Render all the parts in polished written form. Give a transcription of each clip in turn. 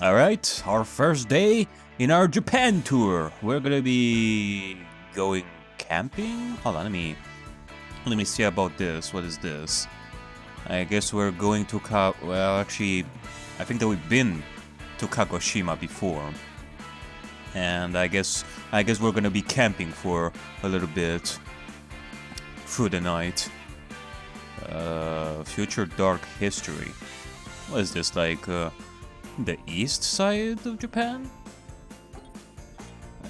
Alright, our first day in our Japan tour. We're gonna be going camping? Hold on, let me see about this. What is this? I guess we're going to well, actually, I think that we've been to Kagoshima before. And I guess we're gonna be camping for a little bit through the night. Future Dark History. What is this, like, the east side of Japan?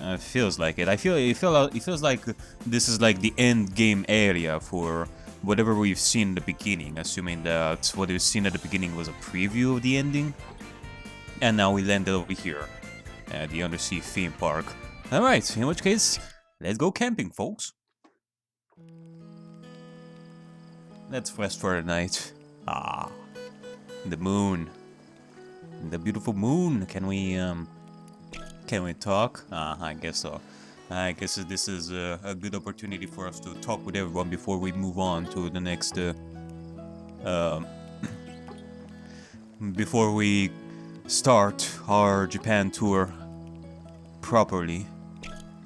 It feels like it. It feels like this is like the end game area for whatever we've seen in the beginning, assuming that what we've seen at the beginning was a preview of the ending. And now we landed over here at the undersea theme park. Alright, in which case, let's go camping, folks. Let's rest for the night. Ah, the moon. The beautiful moon. Can we talk? I guess so. I guess this is a good opportunity for us to talk with everyone before we move on to the next before we start our Japan tour properly.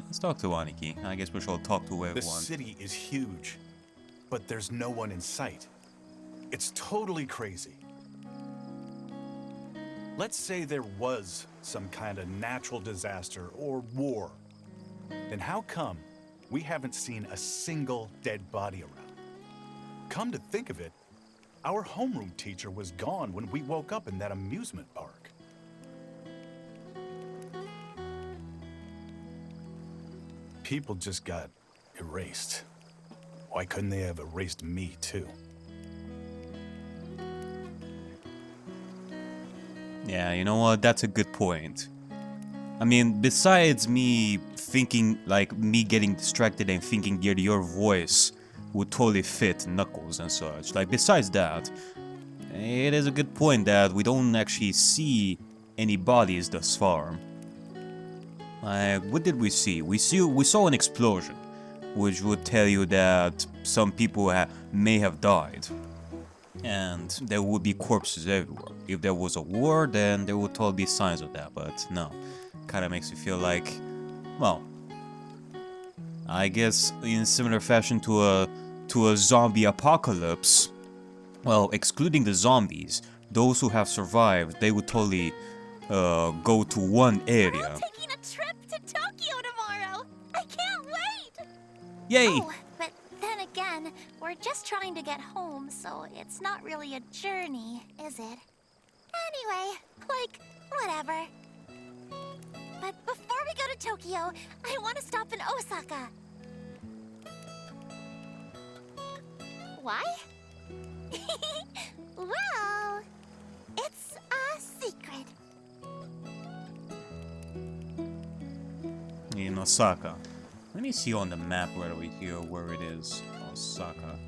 Let's talk to Aniki. I guess we shall talk to everyone. The city is huge, but there's no one in sight. It's totally crazy. Let's say there was some kind of natural disaster or war. Then how come we haven't seen a single dead body around? Come to think of it, our homeroom teacher was gone when we woke up in that amusement park. People just got erased. Why couldn't they have erased me too? Yeah, you know what? That's a good point. I mean, besides me thinking, like, me getting distracted and thinking that your voice would totally fit Knuckles and such. Like, besides that, it is a good point that we don't actually see any bodies thus far. What did we see? We saw an explosion, which would tell you that some people may have died. And there would be corpses everywhere. If there was a war, then there would totally be signs of that, but no. Kinda makes me feel like, well, I guess in similar fashion to a zombie apocalypse, well, excluding the zombies, those who have survived, they would totally go to one area. I'm taking a trip to Tokyo tomorrow! I can't wait! Yay! Oh, but then again, we're just trying to get home, so it's not really a journey, is it? Anyway, like, whatever. But before we go to Tokyo, I want to stop in Osaka. Why? Well, it's a secret. In Osaka. Let me see on the map right over here where it is. Osaka,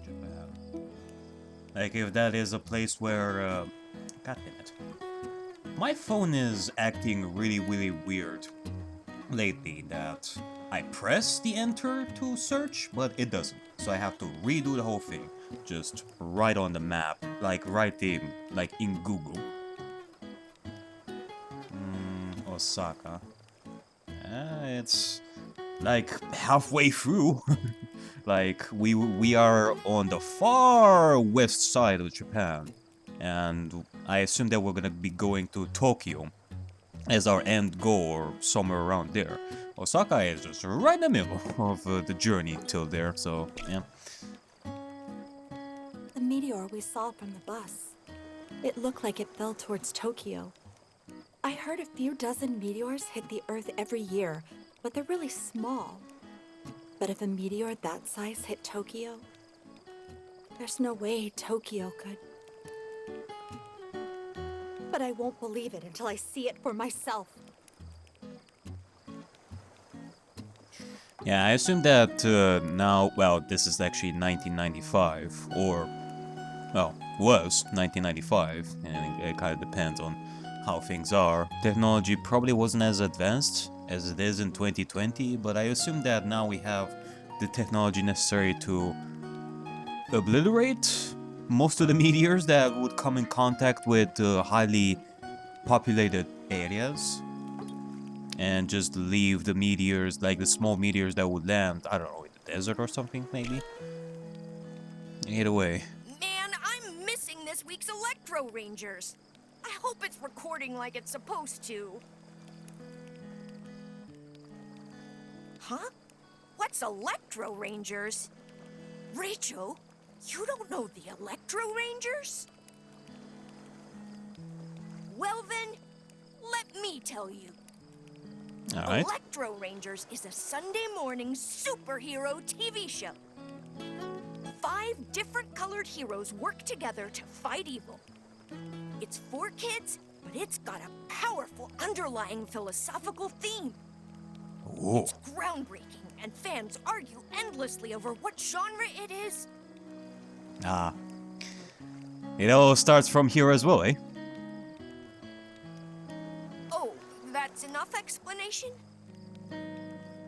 Japan. Like if that is a place where, God damn it. My phone is acting really weird lately that I press the enter to search, but it doesn't. So I have to redo the whole thing. Just right on the map, like right in, like in Google. Osaka. It's like halfway through. Like we are on the far west side of Japan, and I assume that we're gonna be going to Tokyo as our end goal or somewhere around there. Osaka is just right in the middle of the journey till there, so yeah. The meteor we saw from the bus. It looked like it fell towards Tokyo. I heard a few dozen meteors hit the Earth every year, but they're really small. But if a meteor that size hit Tokyo, there's no way Tokyo could. But I won't believe it until I see it for myself. Yeah, I assume that now, well, this is actually 1995, or, well, was 1995, and it kind of depends on how things are. Technology probably wasn't as advanced as it is in 2020, but I assume that now we have the technology necessary to obliterate most of the meteors that would come in contact with highly populated areas and just leave the meteors, like the small meteors that would land, I don't know, in the desert or something, maybe? Either way. Man, I'm missing this week's Electro Rangers. I hope it's recording like it's supposed to. Huh? What's Electro Rangers? Rachel, you don't know the Electro Rangers? Well then, let me tell you. Alright. Electro Rangers is a Sunday morning superhero TV show. 5 different colored heroes work together to fight evil. It's for kids, but it's got a powerful underlying philosophical theme. Ooh. It's groundbreaking, and fans argue endlessly over what genre it is. Ah. It all starts from here as well, eh? Oh, that's enough explanation?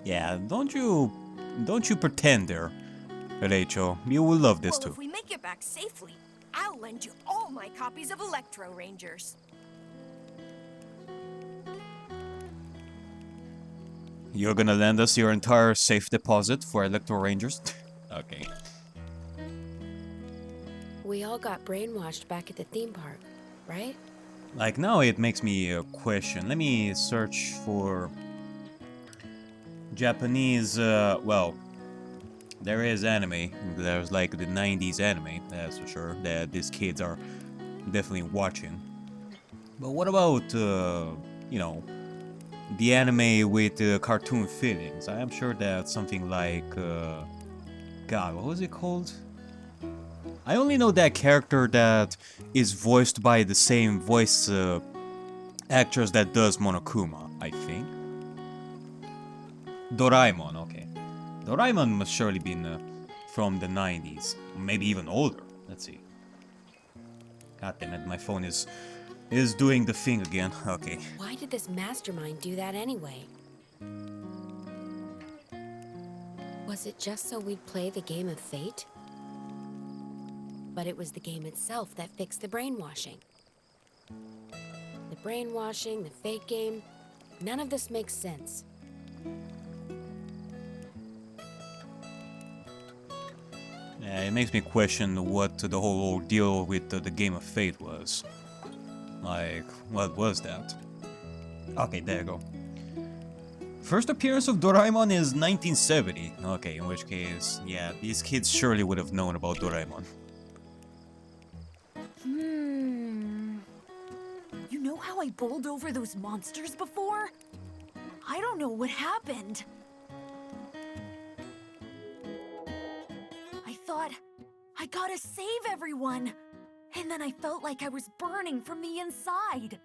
Yeah, don't you pretend there, Rachel. You will love this Well, too. if we make it back safely, I'll lend you all my copies of Electro Rangers. You're gonna lend us your entire safe deposit for Electro Rangers? Okay. We all got brainwashed back at the theme park, right? Like, now it makes me question. Let me search for Japanese, well, there is anime. There's like the 90s anime, that's for sure, that these kids are definitely watching. But what about, you know, the anime with cartoon feelings? I am sure that something like, God, what was it called? I only know that character that is voiced by the same voice actress that does Monokuma, I think. Doraemon, okay. Doraemon must surely be from the 90s, maybe even older. Let's see. God damn it, my phone is doing the thing again. Okay. Why did this mastermind do that anyway? Was it just so we'd play the game of fate? But it was the game itself that fixed the brainwashing. The brainwashing, the fate game, none of this makes sense. Yeah, it makes me question what the whole deal with the game of fate was. Like, what was that? Okay, there you go. First appearance of Doraemon is 1970. Okay, in which case, yeah, these kids surely would have known about Doraemon. You know how I bowled over those monsters before? I don't know what happened. I thought, I gotta save everyone. And then I felt like I was burning from the inside.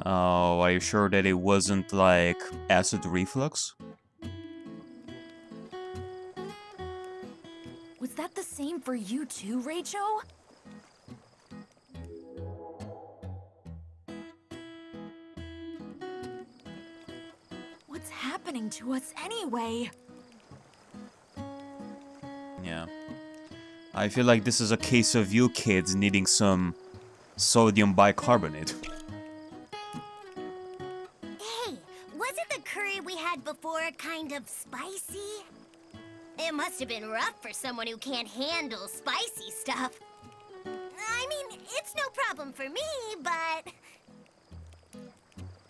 Oh, are you sure that it wasn't like acid reflux? Was that the same for you too, Rachel? What's happening to us anyway? Yeah. I feel like this is a case of you kids needing some sodium bicarbonate. Hey, wasn't the curry we had before kind of spicy? It must have been rough for someone who can't handle spicy stuff. I mean, it's no problem for me, but...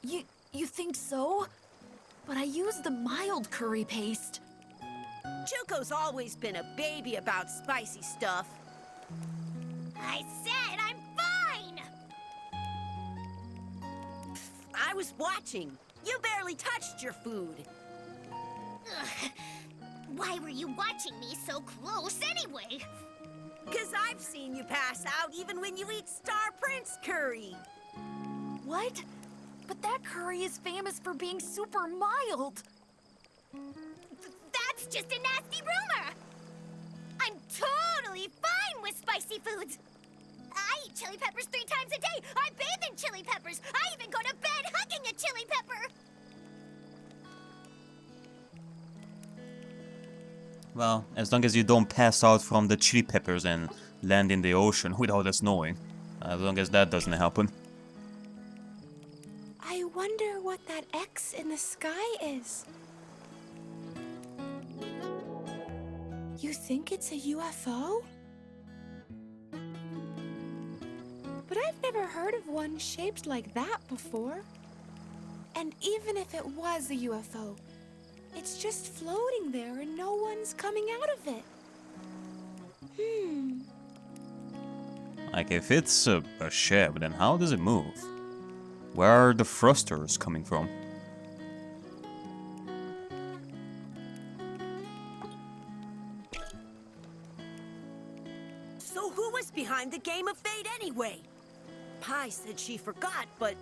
You think so? But I used the mild curry paste. Chuko's always been a baby about spicy stuff. I said I'm fine! I was watching. You barely touched your food. Ugh. Why were you watching me so close anyway? 'Cause I've seen you pass out even when you eat Star Prince curry. What? But that curry is famous for being super mild. That's just a nasty rumor! I'm totally fine with spicy foods! I eat chili peppers 3 times a day! I bathe in chili peppers! I even go to bed hugging a chili pepper! Well, as long as you don't pass out from the chili peppers and land in the ocean without us knowing. As long as that doesn't happen. I wonder what that X in the sky is. You think it's a UFO? But I've never heard of one shaped like that before. And even if it was a UFO, it's just floating there and no one's coming out of it. Like, if it's a ship, then how does it move? Where are the thrusters coming from? So who was behind the game of fate anyway? Pi said she forgot, but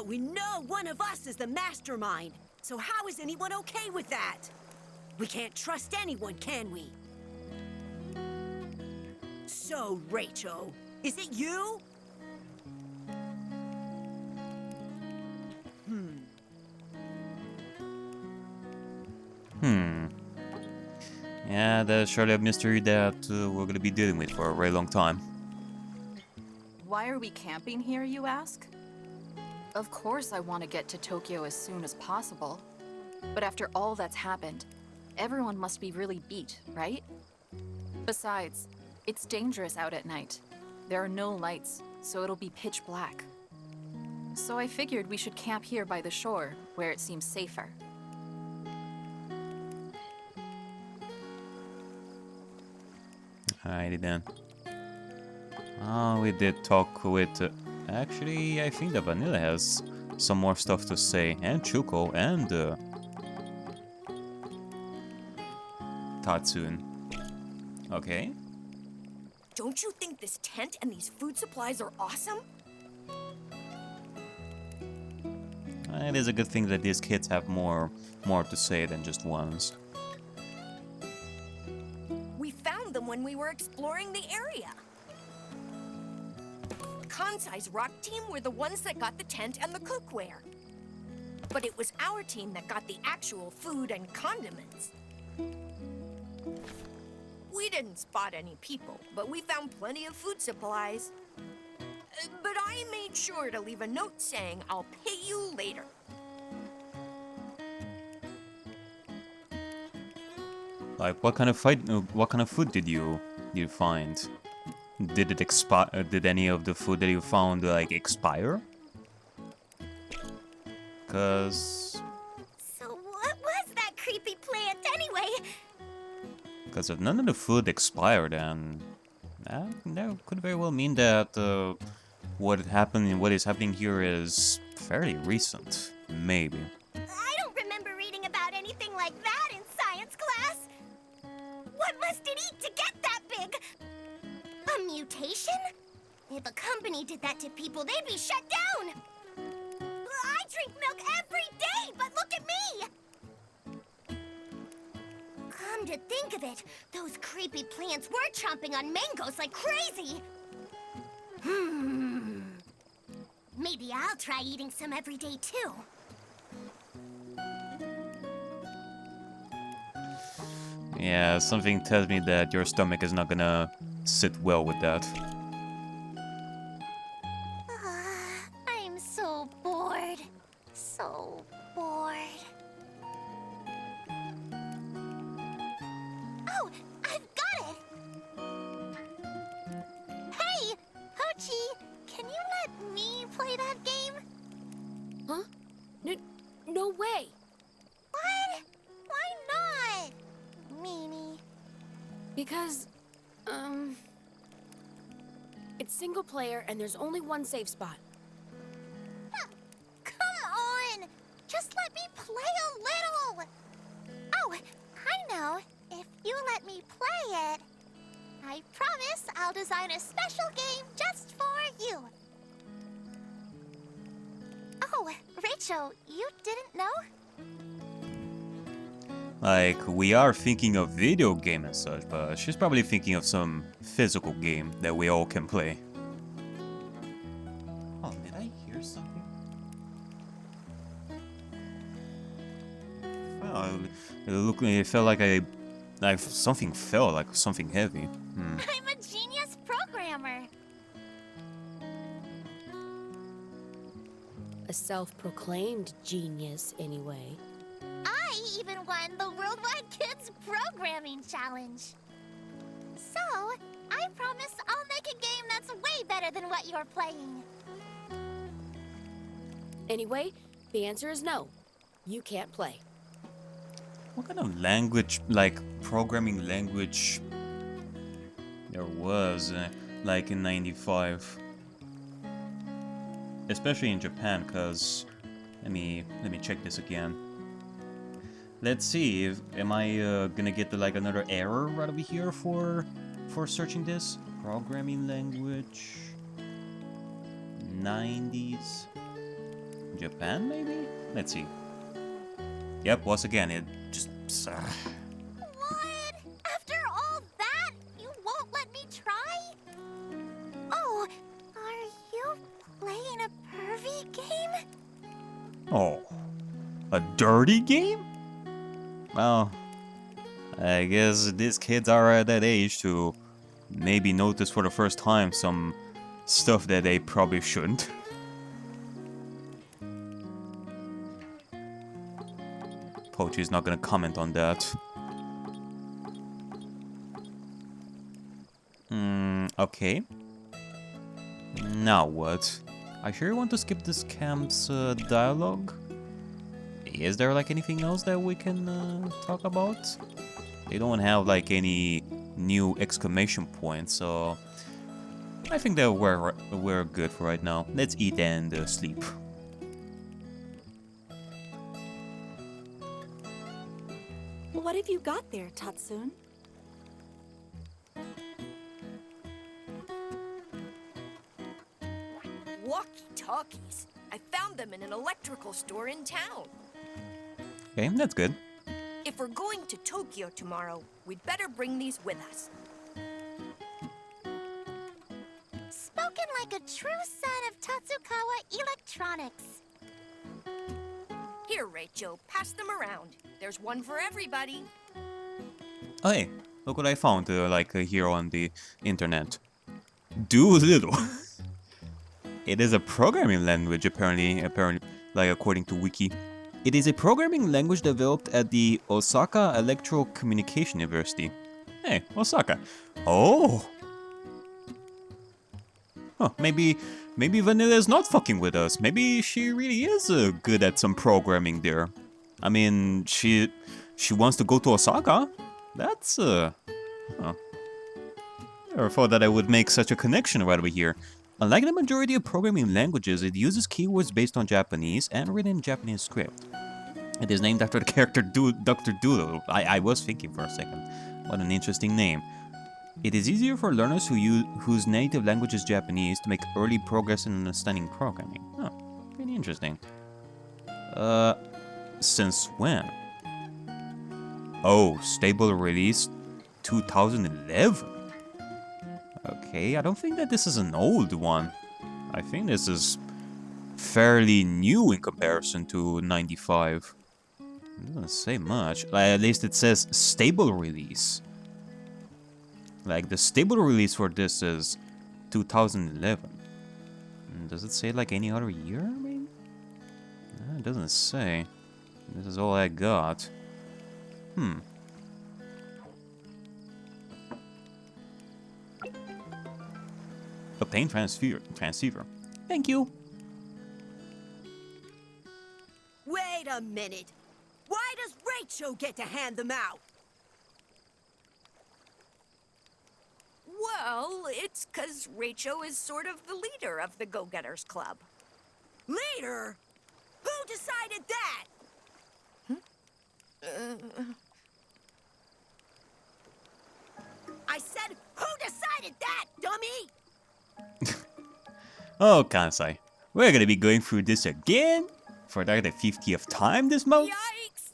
we know one of us is the mastermind. So how is anyone okay with that? We can't trust anyone, can we? So, Rachel, is it you? Yeah, that's surely a mystery that we're gonna be dealing with for a very long time. Why are we camping here, you ask? Of course I want to get to Tokyo as soon as possible. But after all that's happened, everyone must be really beat, right? Besides, it's dangerous out at night. There are no lights, so it'll be pitch black. So I figured we should camp here by the shore, where it seems safer. Alrighty then. Oh, we did talk with... actually, I think the Vanilla has some more stuff to say. And Chuko and... Tatsune. Okay. Don't you think this tent and these food supplies are awesome? It is a good thing that these kids have more to say than just once. We found them when we were exploring the area. Kansai's rock team were the ones that got the tent and the cookware. But it was our team that got the actual food and condiments. We didn't spot any people, but we found plenty of food supplies. But I made sure to leave a note saying I'll pay you later. Like, what kind of food did you find? Did it expire? Did any of the food that you found like expire? Cause So what was that creepy plant anyway? Because if none of the food expired, then that could very well mean that what happened and what is happening here is fairly recent. Maybe. I don't remember reading about anything like that in science class. What must it eat to get that big? A mutation? If a company did that to people, they'd be shut down. I drink milk every day, but look at me. Come to think of it, those creepy plants were chomping on mangoes like crazy. Maybe I'll try eating some every day too. Yeah, something tells me that your stomach is not gonna sit well with that. I'm so bored. So bored. Oh, I've got it! Hey, Hochi, can you let me play that game? Huh? No way! What? Why not? Meanie. Because, it's single player and there's only one save spot. Come on! Just let me play a little! Oh, I know. If you let me play it, I promise I'll design a special game just for you. Oh, Rachel, you didn't know? Like, we are thinking of video game and such, but she's probably thinking of some physical game that we all can play. Oh, did I hear something? Well, it felt like something fell, like something heavy. I'm a genius programmer. a self-proclaimed genius, anyway. I even won the Worldwide Kids Programming Challenge. So, I promise I'll make a game that's way better than what you're playing. Anyway, the answer is no. You can't play. What kind of language, like programming language, there was, like in '95? Especially in Japan, cause let me check this again. Let's see if am I gonna get like another error right over here for searching this programming language 90s Japan maybe. Let's see. Yep, once again it just. What? After all that, you won't let me try? Oh, are you playing a pervy game? Oh, a dirty game? Well, I guess these kids are at that age to maybe notice for the first time some stuff that they probably shouldn't. Poetry's not gonna comment on that. Okay. Now what? I sure want to skip this camp's dialogue. Is there like anything else that we can talk about? They don't have like any new exclamation points, so I think that we're good for right now. Let's eat and sleep. What have you got there, Tatsun? Walkie-talkies. I found them in an electrical store in town. Okay, that's good. If we're going to Tokyo tomorrow, we'd better bring these with us. Spoken like a true son of Tatsukawa Electronics. Here, Rachel, pass them around. There's one for everybody. Oh, hey, look what I found here on the internet. Doolittle. It is a programming language, apparently, like according to Wiki. It is a programming language developed at the Osaka Electrocommunication University. Hey, Osaka. Oh. Huh, maybe Vanilla is not fucking with us. Maybe she really is good at some programming there. I mean, she wants to go to Osaka. That's Huh. Never thought that I would make such a connection right over here. Unlike the majority of programming languages, it uses keywords based on Japanese and written in Japanese script. It is named after the character Dr. Doodle. I was thinking for a second. What an interesting name. It is easier for learners whose native language is Japanese to make early progress in understanding programming. Oh, pretty interesting. Since when? Oh, stable release 2011. Okay, I don't think that this is an old one. I think this is fairly new in comparison to 95. It doesn't say much. At least it says stable release. Like the stable release for this is 2011. Does it say like any other year, maybe? No, it doesn't say. This is all I got. Obtain transceiver. Thank you. Wait a minute. Why does Rachel get to hand them out? Well, it's 'cause Rachel is sort of the leader of the Go-Getters Club. Leader? Who decided that? I said, who decided that, dummy? Oh, Kansai. We're gonna be going through this again? For like the 50th time this month? Yikes!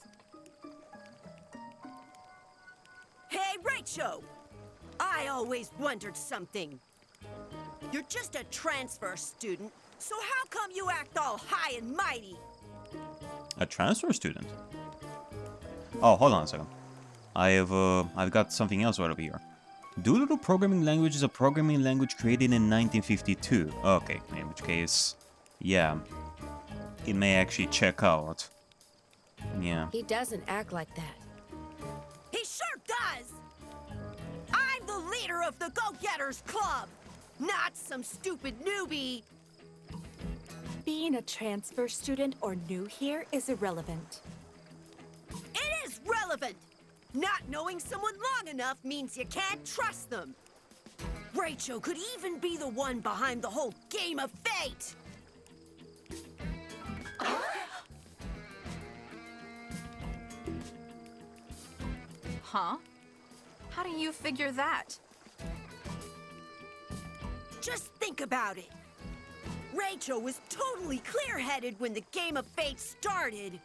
Hey, Rachel! I always wondered something. You're just a transfer student, so how come you act all high and mighty? A transfer student? Oh, hold on a second. I've got something else right over here. Doodle programming language is a programming language created in 1952. Okay, in which case, yeah. it may actually check out. Yeah. He doesn't act like that. He sure does! I'm the leader of the Go-Getters Club, not some stupid newbie. Being a transfer student or new here is irrelevant. It is relevant! Not knowing someone long enough means you can't trust them. Rachel could even be the one behind the whole game of fate! Huh? How do you figure that? Just think about it. Rachel was totally clear-headed when the game of fate started.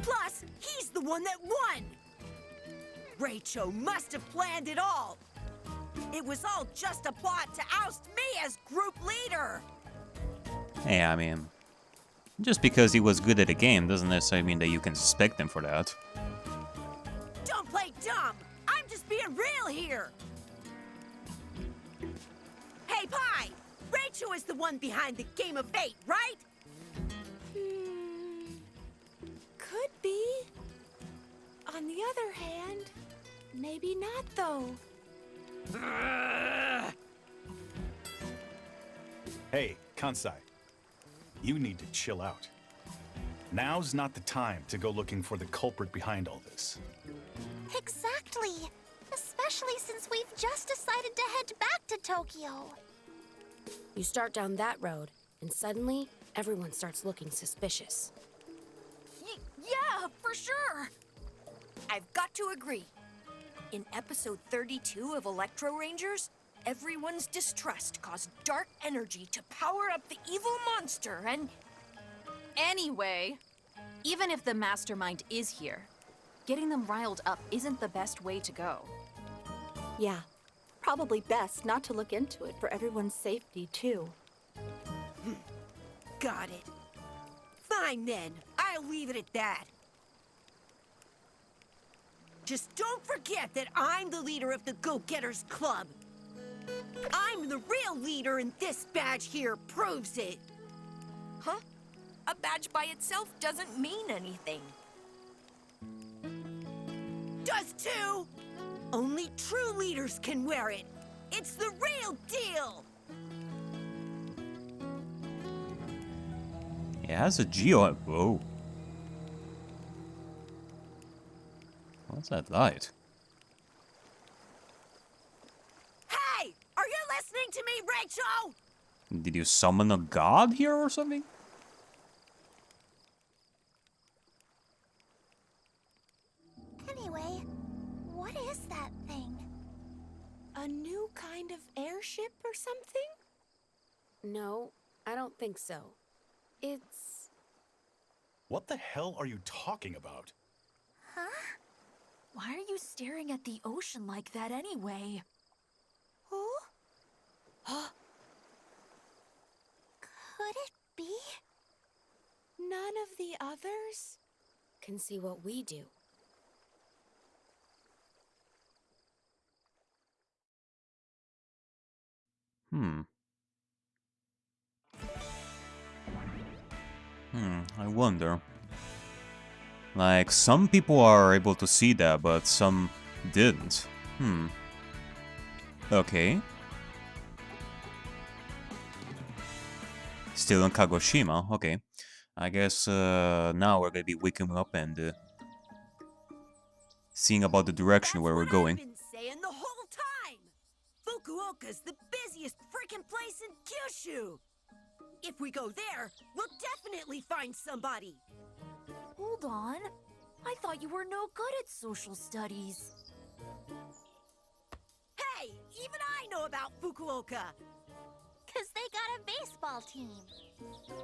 Plus, he's the one that won. Rachel must have planned it all. It was all just a plot to oust me as group leader. Yeah, I mean, just because he was good at a game doesn't necessarily mean that you can suspect him for that. Don't play dumb. I'm just being real here. Hey, Pie! Rachel is the one behind the game of fate, right? Could be. On the other hand, maybe not, though. Hey, Kansai. You need to chill out. Now's not the time to go looking for the culprit behind all this. Exactly. Especially since we've just decided to head back to Tokyo. You start down that road, and suddenly, everyone starts looking suspicious. Yeah, for sure. I've got to agree. In episode 32 of Electro Rangers, everyone's distrust caused dark energy to power up the evil monster and... Anyway, even if the mastermind is here, getting them riled up isn't the best way to go. Yeah, probably best not to look into it for everyone's safety, too. Got it. Fine then, I'll leave it at that. Just don't forget that I'm the leader of the Go-Getters Club. I'm the real leader and this badge here proves it. Huh? A badge by itself doesn't mean anything. Does too! Only true leaders can wear it. It's the real deal! It has a geo. Whoa. What's that light? Hey! Are you listening to me, Rachel? Did you summon a god here or something? Anyway, what is that thing? A new kind of airship or something? No, I don't think so. It's... What the hell are you talking about? Huh? Why are you staring at the ocean like that anyway? Huh? Could it be? None of the others? can see what we do. I wonder. Like, some people are able to see that, but some didn't. Okay. Still in Kagoshima, okay. I guess now we're gonna be waking up and seeing about the direction where we're going. That's what I've been saying the whole time. Fukuoka's the busiest freaking place in Kyushu. If we go there, we'll definitely find somebody. Hold on. I thought you were no good at social studies. Hey, even I know about Fukuoka. 'Cause they got a baseball team.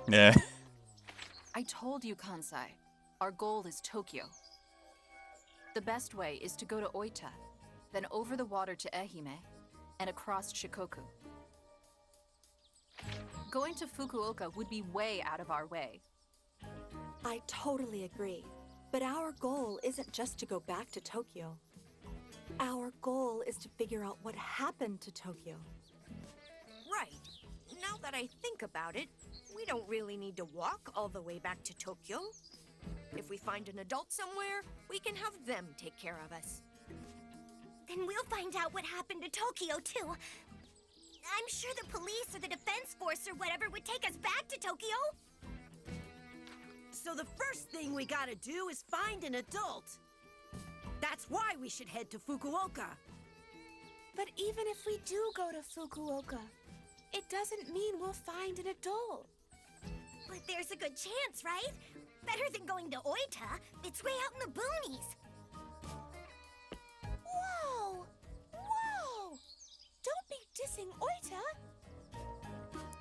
Yeah. I told you, Kansai. Our goal is Tokyo. The best way is to go to Oita, then over the water to Ehime, and across Shikoku. Going to Fukuoka would be way out of our way. I totally agree. But our goal isn't just to go back to Tokyo. Our goal is to figure out what happened to Tokyo. right. Now that I think about it, we don't really need to walk all the way back to Tokyo. If we find an adult somewhere, we can have them take care of us. Then we'll find out what happened to Tokyo, too. I'm sure the police or the defense force or whatever would take us back to Tokyo. So the first thing we gotta do is find an adult. That's why we should head to Fukuoka. But even if we do go to Fukuoka, it doesn't mean we'll find an adult. But there's a good chance, right? Better than going to Oita. It's way out in the boonies. Whoa! Whoa! Don't be dissing Oita.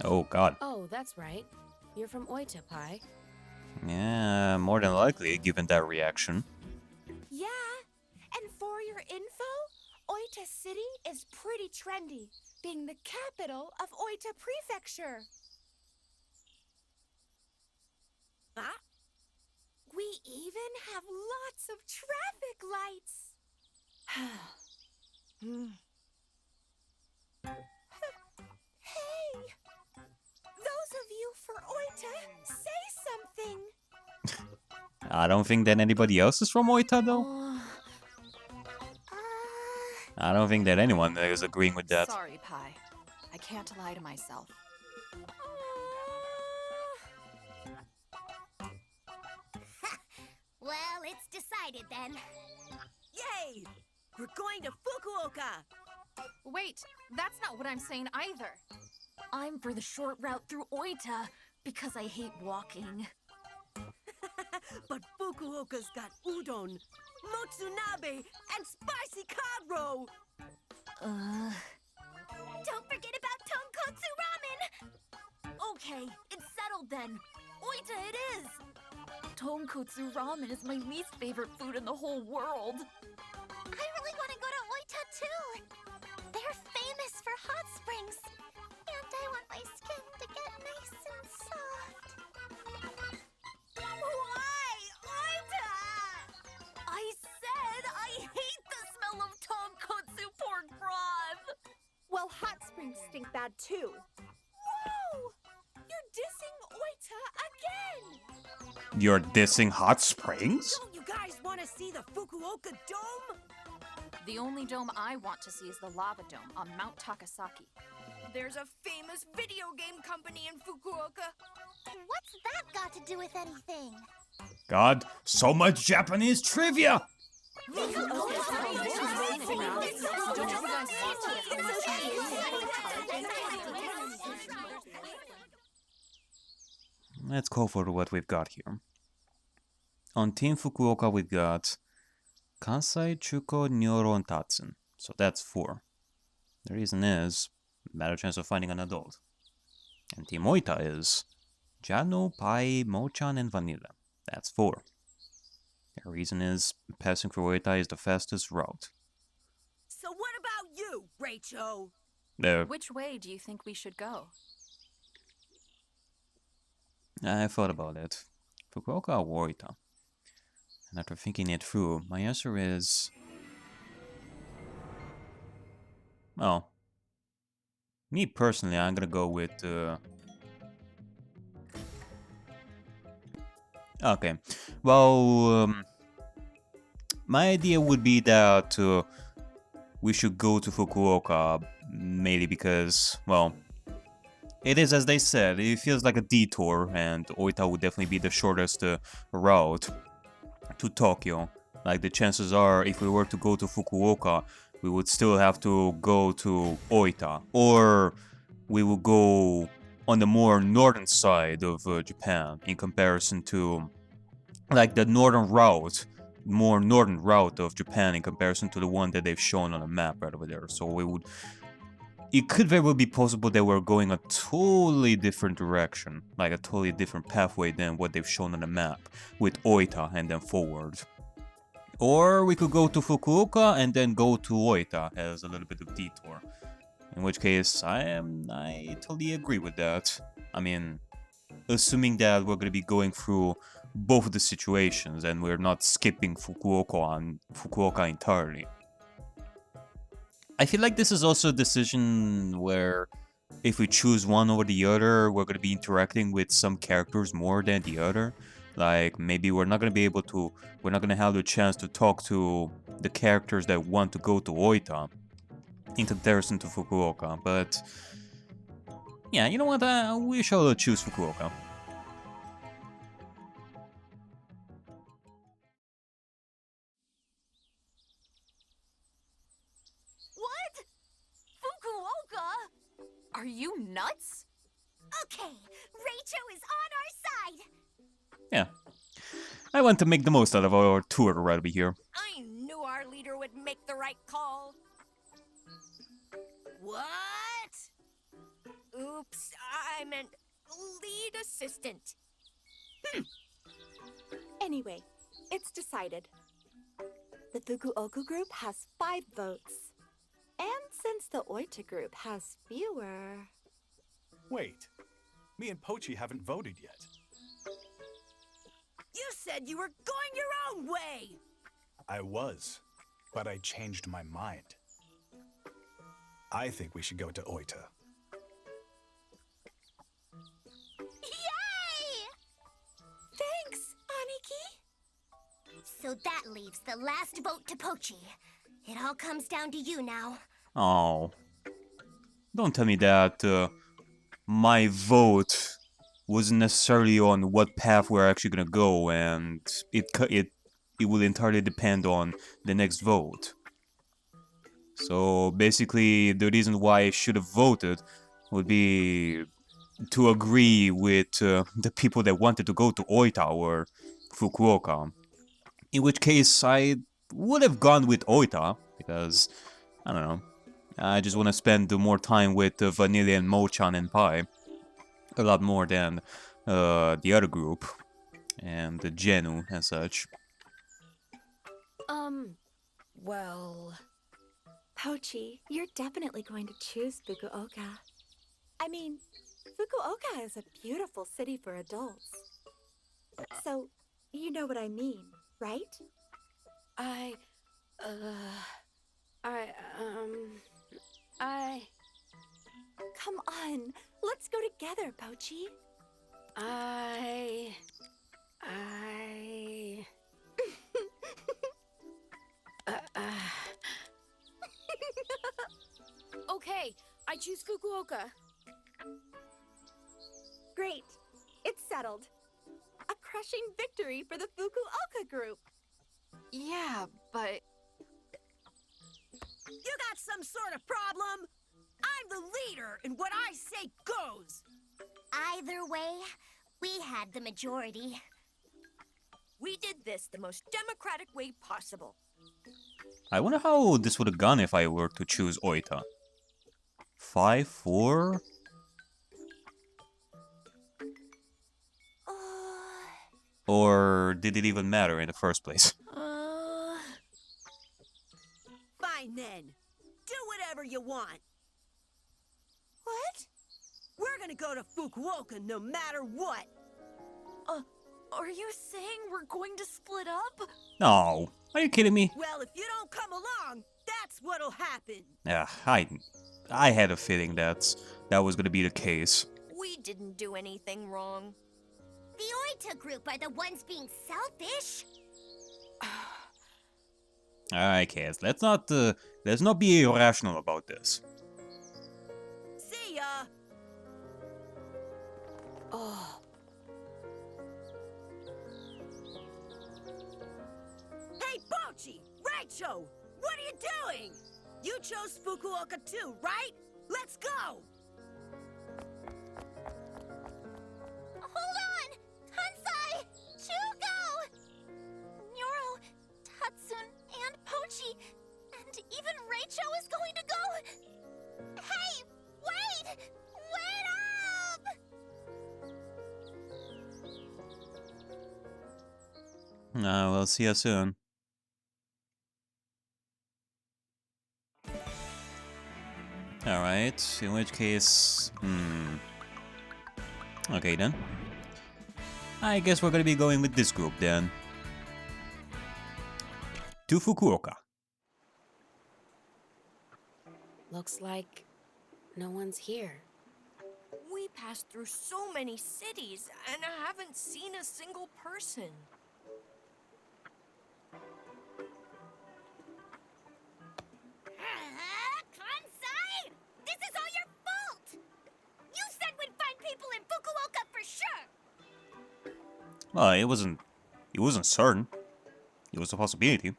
Oh god. Oh, that's right. You're from Oita, Pai. Yeah, more than likely, given that reaction. Yeah, and for your info, Oita City is pretty trendy, being the capital of Oita Prefecture. Huh? We even have lots of traffic lights. Hey! Those of you for Oita, say something! I don't think that anybody else is from Oita, though. I don't think that anyone is agreeing with that. Sorry, Pai. I can't lie to myself. Well, it's decided then. Yay! We're going to Fukuoka! Wait, that's not what I'm saying either. I'm for the short route through Oita because I hate walking. But Fukuoka's got udon, motsunabe, and spicy karo! Don't forget about tonkotsu ramen! Okay, it's settled then. Oita it is! Tonkotsu ramen is my least favorite food in the whole world. I really want to go to Oita too. They're famous for hot springs. And I want my skin to get nice and soft. Why, Oita? I said I hate the smell of tonkotsu pork broth. Well, hot springs stink bad too. Whoa! You're dissing Oita again! You're dissing hot springs? Don't you guys want to see the Fukuoka Dome? The only dome I want to see is the lava dome on Mount Takasaki. There's a famous video game company in Fukuoka. What's that got to do with anything? God, so much Japanese trivia! Let's go for what we've got here. On Team Fukuoka, we've got Kansai Chuko Nyoron Tatsun. So that's 4. The reason is, better chance of finding an adult. And Team Oita is Jano, Pai, Mochan, and Vanilla. That's 4. The reason is, passing through Oita is the fastest route. So what about you, Rachel? Which way do you think we should go? I thought about it. Fukuoka or Oita? And after thinking it through, my answer is... Well, me personally, I'm gonna go with... Okay, well, my idea would be that we should go to Fukuoka, mainly because, well, it is as they said, it feels like a detour, and Oita would definitely be the shortest route to Tokyo. Like, the chances are, if we were to go to Fukuoka, we would still have to go to Oita, or we will go on the more northern side of Japan in comparison to, like, the northern route, more northern route of Japan in comparison to the one that they've shown on the map right over there. So we would, it could very well be possible that we're going a totally different direction, like a totally different pathway than what they've shown on the map with Oita and then forward. Or we could go to Fukuoka and then go to Oita as a little bit of detour. In which case, I totally agree with that. I mean, assuming that we're going to be going through both of the situations and we're not skipping Fukuoka entirely. I feel like this is also a decision where if we choose one over the other, we're gonna be interacting with some characters more than the other. Like, maybe we're not gonna have the chance to talk to the characters that want to go to Oita in comparison to Fukuoka, but yeah, you know what, we shall choose Fukuoka. What? Fukuoka? Are you nuts? Okay, Rachel is on our side. Yeah, I want to make the most out of our tour right over here. I knew our leader would make the right call. What? Oops, I meant lead assistant. Anyway, it's decided. The Fukuoka group has 5 votes. And since the Oita group has fewer... Wait, me and Pochi haven't voted yet. You said you were going your own way! I was, but I changed my mind. I think we should go to Oita. Yay! Thanks, Aniki! So that leaves the last vote to Pochi. It all comes down to you now. Oh, don't tell me that my vote wasn't necessarily on what path we're actually gonna go, and it will entirely depend on the next vote. So basically, the reason why I should have voted would be to agree with the people that wanted to go to Oita or Fukuoka. In which case, I would have gone with Oita, because, I don't know, I just want to spend more time with Vanilla and Mochan and Pai. A lot more than the other group, and the Genu and such. Well... Pochi, you're definitely going to choose Fukuoka. I mean, Fukuoka is a beautiful city for adults. So, you know what I mean, right? I... Come on, let's go together, Pochi. Okay, I choose Fukuoka. Great, it's settled. A crushing victory for the Fukuoka group. Yeah, but You got some sort of problem? I'm the leader, and what I say goes. Either way, we had the majority. We did this the most democratic way possible. I wonder how this would have gone if I were to choose Oita. 5-4? Or did it even matter in the first place? Fine then. Do whatever you want. What? We're gonna go to Fukuoka no matter what. are you saying we're going to split up? No, are you kidding me? Well, if you don't come along, that's what'll happen. Yeah, I had a feeling that was gonna be the case. We didn't do anything wrong. The Oita group are the ones being selfish. Alright, Kaz, let's not be irrational about this. See ya. Oh, Hey, Pochi! Raicho! What are you doing? You chose Fukuoka too, right? Let's go! Hold on! Hansai! Chugo! Nyoro, Tatsun, and Pochi, and even Raicho is going to go! Hey! Wait! Wait up! We'll see you soon. Alright, in which case... Okay then. I guess we're gonna be going with this group then. To Fukuoka. looks like no one's here. passed through so many cities, and I haven't seen a single person. Kansai! This is all your fault! You said we'd find people in Fukuoka for sure! Well, it wasn't certain. It was a possibility.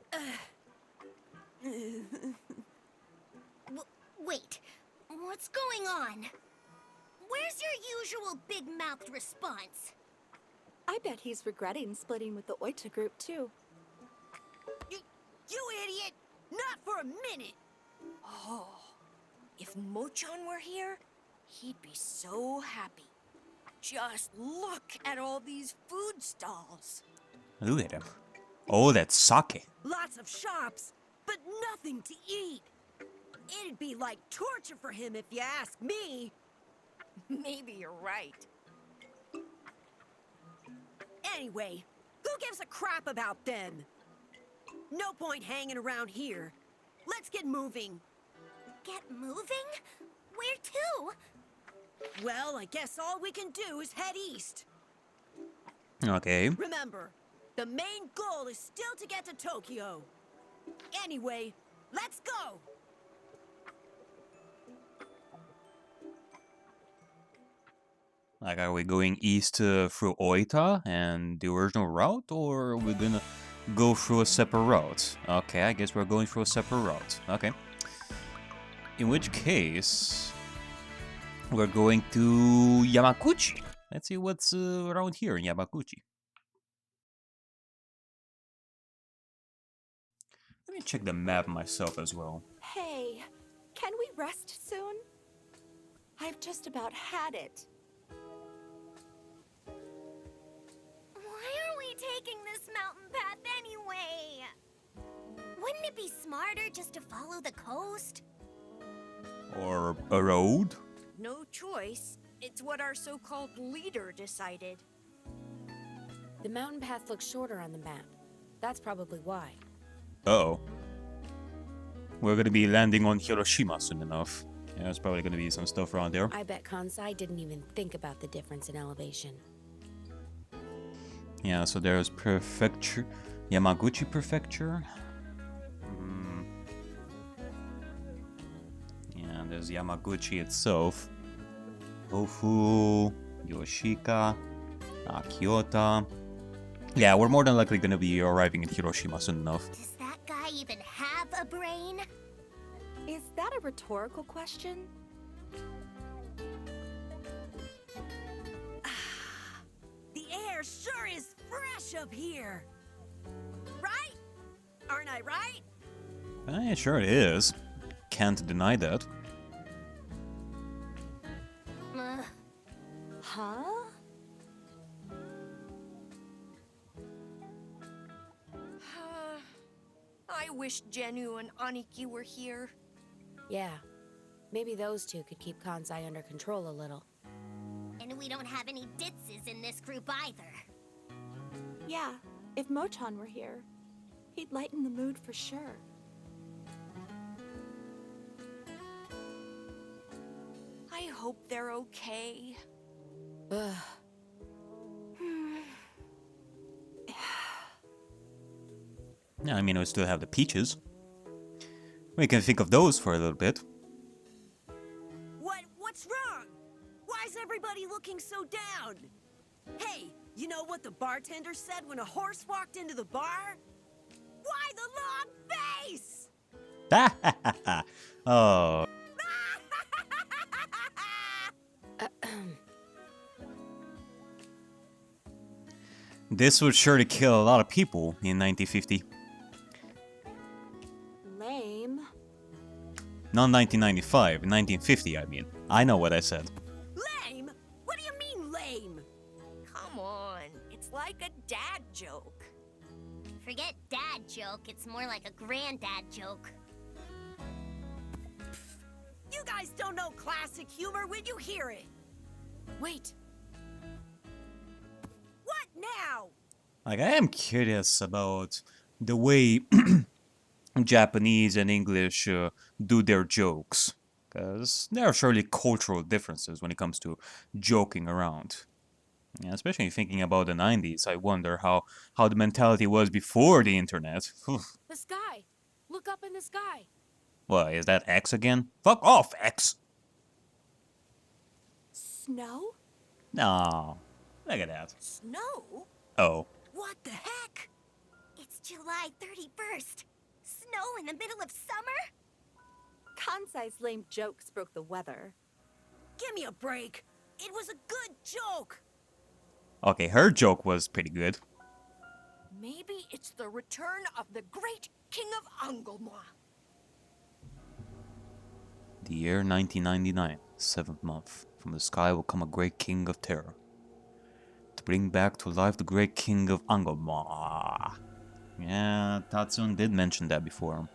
Wait, what's going on? Where's your usual big-mouthed response? I bet he's regretting splitting with the Oita group, too. You idiot! Not for a minute! Oh, if Mochan were here, he'd be so happy. Just look at all these food stalls. Look at him. Oh, that's sake. Lots of shops, but nothing to eat. It'd be like torture for him if you ask me. Maybe you're right. Anyway, who gives a crap about them? No point hanging around here. Let's get moving. Get moving? Where to? Well, I guess all we can do is head east. Okay. Remember, the main goal is still to get to Tokyo. Anyway, let's go! Like, are we going east through Oita and the original route, or are we gonna go through a separate route? Okay, I guess we're going through a separate route. Okay. In which case, we're going to Yamaguchi. Let's see what's around here in Yamaguchi. Let me check the map myself as well. Hey, can we rest soon? I've just about had it. Why are we taking this mountain path anyway? Wouldn't it be smarter just to follow the coast? Or a road? No choice. It's what our so-called leader decided. The mountain path looks shorter on the map. That's probably why. Uh-oh. We're gonna be landing on Hiroshima soon enough. Yeah, there's probably gonna be some stuff around there. I bet Kansai didn't even think about the difference in elevation. Yeah, so there's prefecture, Yamaguchi prefecture. Yeah, there's Yamaguchi itself. Tofu, Yoshika, Kyoto. Yeah, we're more than likely gonna be arriving in Hiroshima soon enough. Does that guy even have a brain? Is that a rhetorical question? The air sure is fresh up here. Right? Aren't I right? Sure it is. Can't deny that. Huh? I wish Genu and Aniki were here. Yeah, maybe those two could keep Kansai under control a little. And we don't have any ditses in this group either. Yeah, if Mochan were here, he'd lighten the mood for sure. I hope they're okay. Ugh. Yeah, I mean, we still have the peaches. We can think of those for a little bit. What's wrong? Why is everybody looking so down? Hey, you know what the bartender said when a horse walked into the bar? Why the long face? Oh. This would surely kill a lot of people in 1950. Lame. Not 1995, 1950 I mean. I know what I said. Lame? What do you mean lame? Come on, it's like a dad joke. Forget dad joke, it's more like a granddad joke. You guys don't know classic humor when you hear it. Wait, What now? Like, I am curious about the way Japanese and English do their jokes. Because there are surely cultural differences when it comes to joking around. Yeah, especially thinking about the 90s, I wonder how the mentality was before the internet. Phew. The sky! Look up in the sky! What, is that X again? Fuck off, X! Snow? No. Look at that. Snow? Oh. What the heck? It's July 31st. Snow in the middle of summer? Kansai's lame jokes broke the weather. Give me a break. It was a good joke. Okay, her joke was pretty good. Maybe it's the return of the great King of Anglmois. The year 1999, 7th month. From the sky will come a great king of terror. To bring back to life the great king of Anglmois. Yeah, Tatsun did mention that before.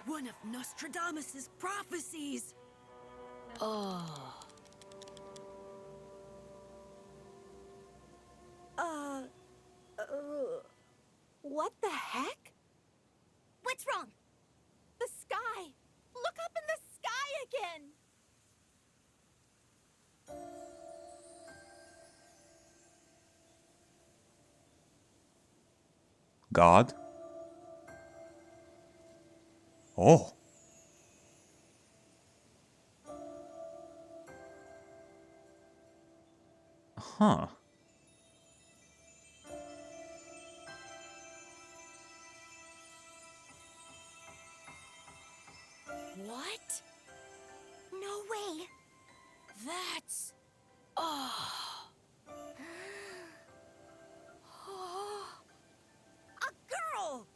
One of Nostradamus's prophecies. Oh. What the heck? What's wrong? The sky! Look up in the sky again! God? Oh. Huh. What? No way. That's... Oh. A girl!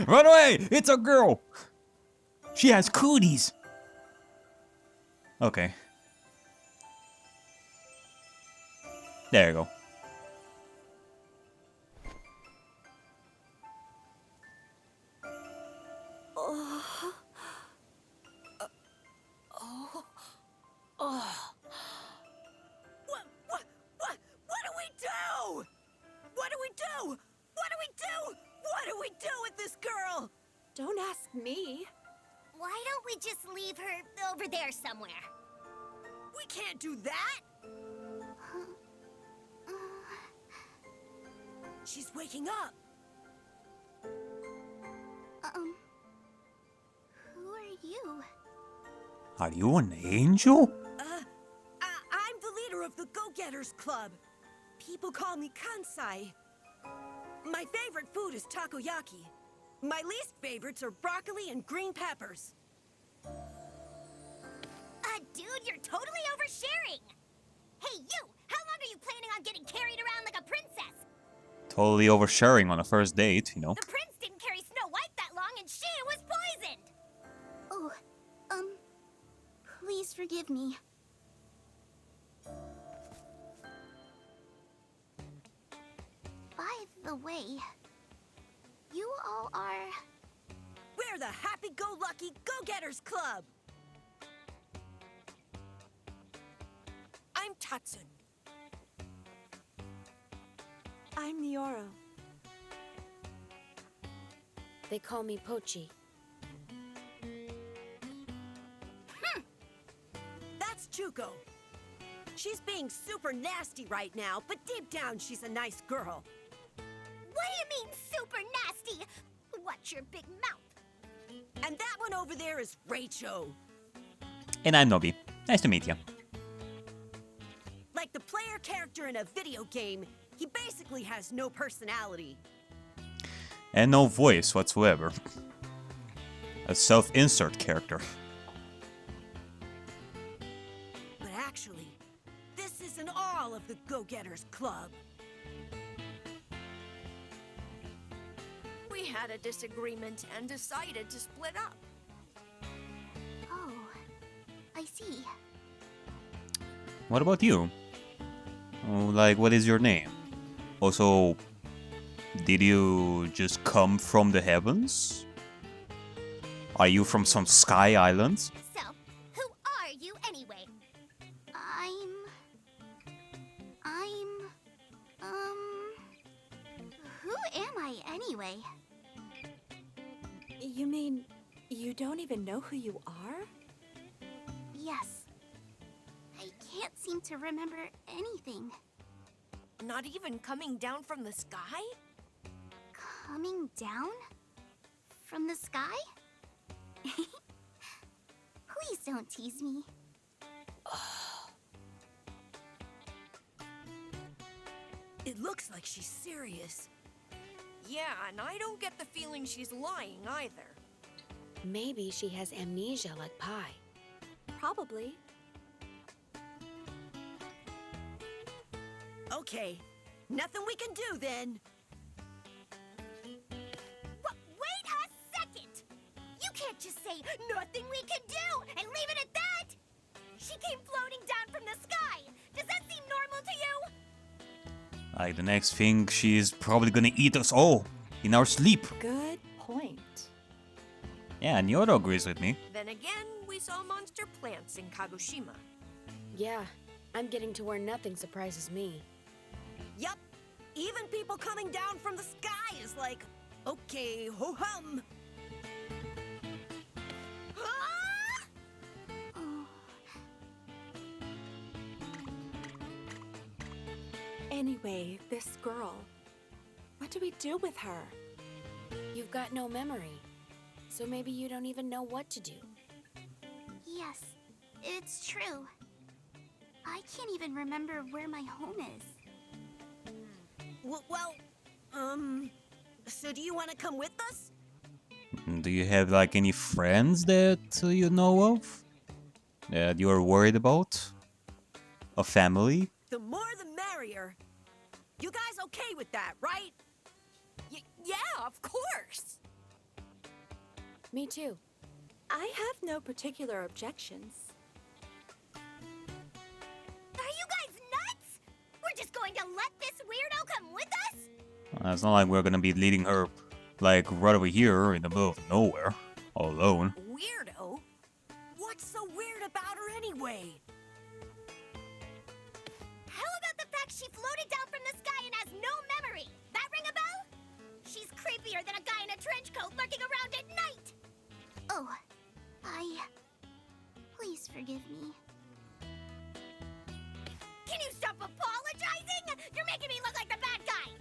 Run away! It's a girl! She has cooties! Okay. There you go. What do we do? What do we do? What do we do? What do we do with this girl? Don't ask me. Why don't we just leave her over there somewhere? We can't do that. She's waking up. Who are you? Are you an angel? I'm the leader of the Go-Getters Club. People call me Kansai. My favorite food is takoyaki. My least favorites are broccoli and green peppers. Dude, you're totally oversharing! Hey, you! How long are you planning on getting carried around like a princess? Totally oversharing on a first date, you know. The prince didn't carry Snow White that long and she was poisoned! Oh, please forgive me. By the way, you all are... We're the Happy-Go-Lucky Go-Getters Club. I'm Tatsun. I'm Nioro. They call me Pochi. That's Chuko. She's being super nasty right now, but deep down she's a nice girl. What do you mean, super nasty? Watch your big mouth. And that one over there is Rachel. And I'm Noby. Nice to meet you. Like the player character in a video game, he basically has no personality. And no voice whatsoever. A self-insert character. But actually, this isn't all of the Go-Getters Club. We had a disagreement and decided to split up. Oh, I see. What about you? Oh, like, what is your name? Also, did you just come from the heavens? Are you from some sky island? So, who are you anyway? I'm... You mean you don't even know who you are? Yes. I can't seem to remember anything. Not even coming down from the sky? Coming down? From the sky? Please don't tease me. It looks like she's serious. Yeah, and I don't get the feeling she's lying either. Maybe she has amnesia like Pi. Probably. Okay, nothing we can do then. Wait a second! You can't just say, nothing we can do, and leave it at that! She came floating down from the sky! Does that seem normal to you? Like, the next thing, she's probably gonna eat us all in our sleep. Good point. Yeah, Nyoto agrees with me. Then again, we saw monster plants in Kagoshima. Yeah, I'm getting to where nothing surprises me. Yup, even people coming down from the sky is like, okay, ho-hum. Anyway, this girl. What do we do with her? You've got no memory, so maybe you don't even know what to do. Yes, it's true. I can't even remember where my home is. So do you want to come with us? Do you have, like, any friends that you know of? That you're worried about? A family? The more the merrier. You guys okay with that, right? Yeah, of course. Me too. I have no particular objections. Are you guys nuts? We're just going to let this weirdo come with us? It's not like we're gonna be leading her, like, right over here in the middle of nowhere, all alone. Weirdo? What's so weird about her anyway? How about the fact she floated down from the sky and has no memory? That ring a bell? She's creepier than a guy in a trench coat lurking around at night. Oh, please forgive me. Can you stop apologizing? You're making me look like the bad guy.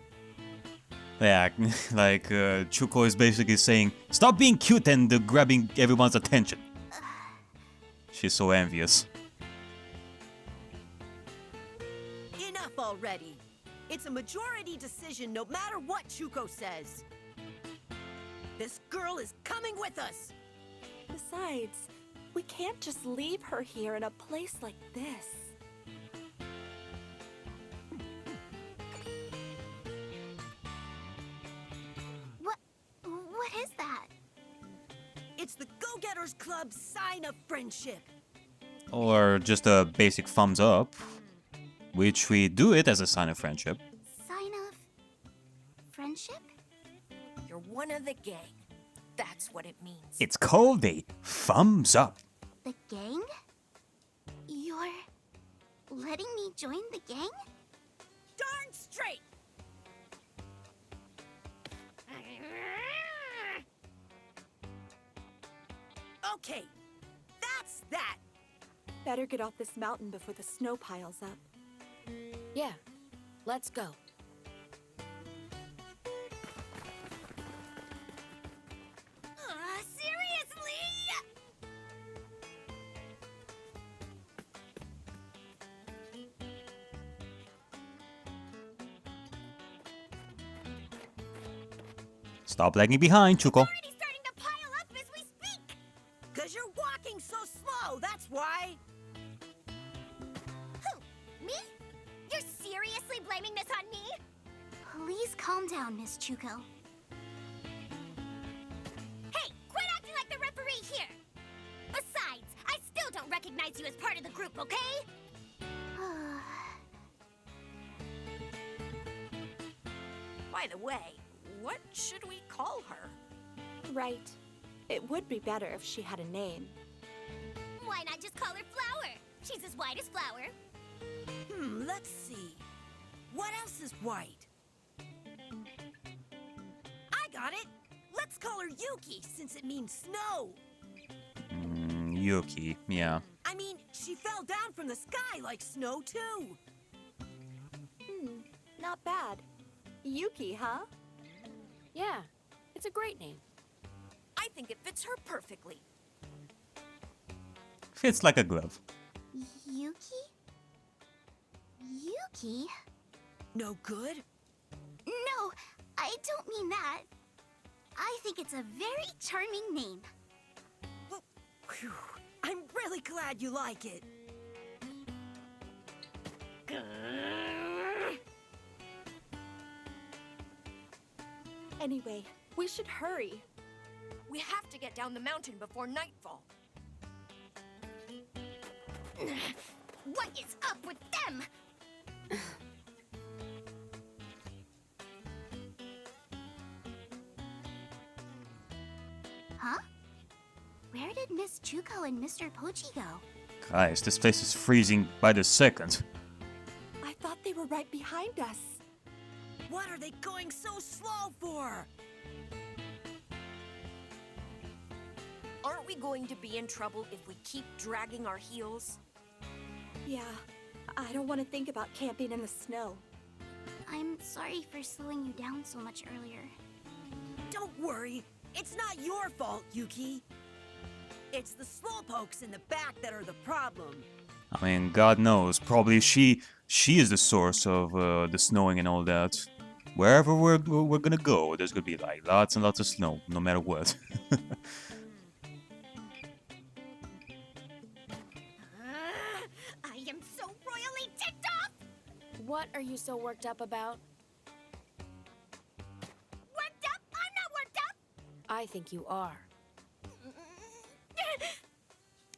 Yeah, like, Chuko is basically saying, stop being cute and grabbing everyone's attention. She's so envious. Enough already. It's a majority decision no matter what Chuko says. This girl is coming with us. Besides, we can't just leave her here in a place like this. What is that? It's the Go-Getters Club's sign of friendship. Or just a basic thumbs up, which we do it as a sign of friendship. Sign of friendship? You're one of the gang. That's what it means. It's called a thumbs up. The gang? You're letting me join the gang? Darn straight! Okay, that's that. Better get off this mountain before the snow piles up. Yeah, let's go. Seriously? Stop lagging behind, Chuko. Already starting to pile up as we speak. 'Cause you're walking so slow, that's why. Who? Me? You're seriously blaming this on me? Please calm down, Miss Chuko. Hey, quit acting like the referee here! Besides, I still don't recognize you as part of the group, okay? By the way, what should we call her? Right. It would be better if she had a name. Why not just call her Flower? She's as white as Flower. Let's see. What else is white? I got it! Let's call her Yuki since it means snow. Yuki, yeah. I mean, she fell down from the sky like snow, too. Not bad. Yuki, huh? Yeah, it's a great name. I think it fits her perfectly. Fits like a glove. Yuki? Yuki? No good? No, I don't mean that. I think it's a very charming name. Phew, I'm really glad you like it. Anyway, we should hurry. We have to get down the mountain before nightfall. What is up with them? Huh? Where did Miss Chuko and Mr. Pochi go? Guys, this place is freezing by the second. I thought they were right behind us. What are they going so slow for? Aren't we going to be in trouble if we keep dragging our heels? Yeah, I don't want to think about camping in the snow. I'm sorry for slowing you down so much earlier. Don't worry. It's not your fault, Yuki. It's the slowpokes in the back that are the problem. I mean, God knows, probably she is the source of the snowing and all that. Wherever we're gonna go, there's gonna be like lots and lots of snow, no matter what. I am so royally ticked off! What are you so worked up about? Worked up? I'm not worked up! I think you are.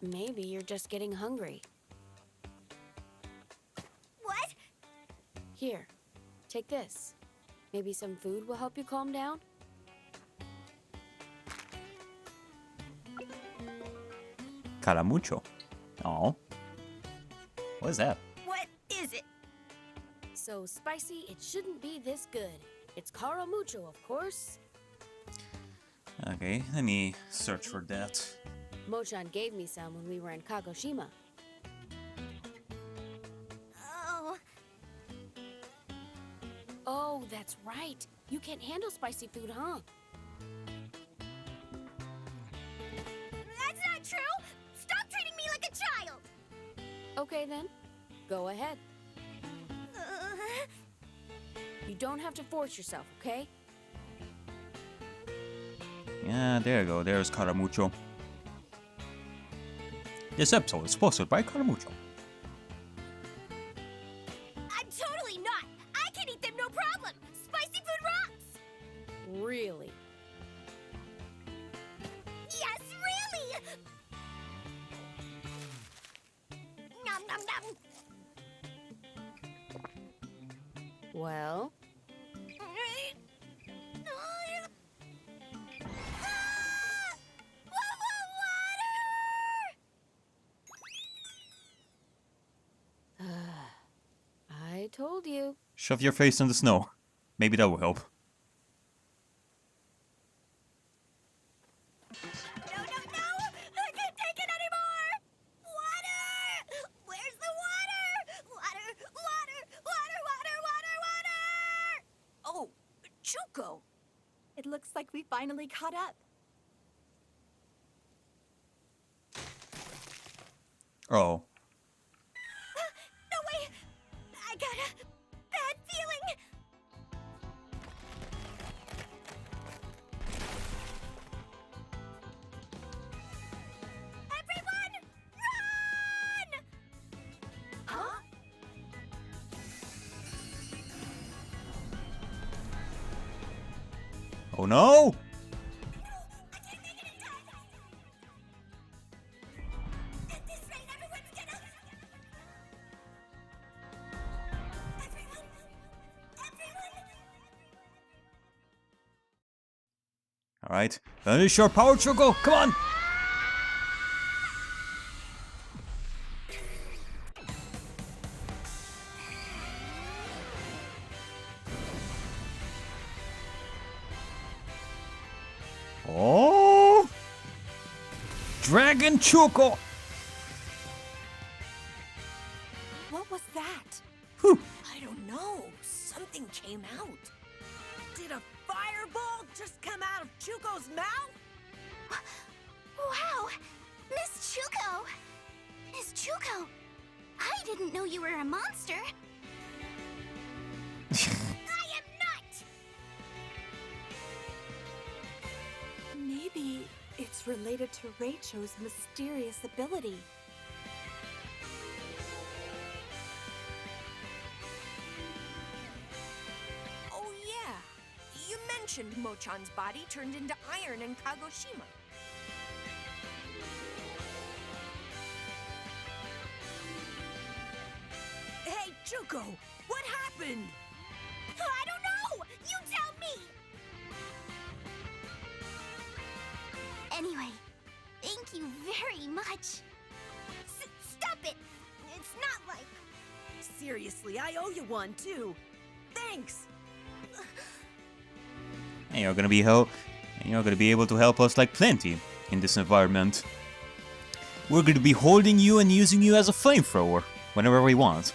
Maybe you're just getting hungry. What? Here, take this. Maybe some food will help you calm down? Caramucho. Oh. What is that? What is it? So spicy, it shouldn't be this good. It's caramucho, of course. Okay, let me search for that. Mochan gave me some when we were in Kagoshima. Oh, Oh, that's right. You can't handle spicy food, huh? that's not true! Stop treating me like a child! Okay then, go ahead. You don't have to force yourself, okay? Yeah, there you go. There's Caramucho. This episode is sponsored by Caramucho. I'm totally not! I can eat them no problem! Spicy food rocks! Really? Yes, really! Nom nom nom! Well, I told you. Shove your face in the snow. Maybe that will help. No, no, no! I can't take it anymore! Water! Where's the water? Water, water, water, water, water, water! Oh, Chuko! It looks like we finally caught up. Oh. No, wait! I got a bad feeling! Everyone, run! Huh? Oh no! I can't make it in time! At this rate, everyone's gonna... Everyone! Everyone! Alright. Unleash your power, Choco! Come on! Oh! Dragon Choco! What was that? Whew. I don't know. Something came out. Did a fireball just come out of Chuko's mouth? Wow! Miss Chuko! Miss Chuko! I didn't know you were a monster. I am not! Maybe it's related to Rachel's mysterious ability. Oh, yeah. You mentioned Mochan's body turned into iron in Kagoshima. Hey, Chuko, what happened? I don't know! You tell me! Anyway, thank you very much. Stop it! It's not like... Seriously, I owe you one, too. Thanks. And you're gonna be able to help us like plenty in this environment. We're gonna be holding you and using you as a flamethrower whenever we want.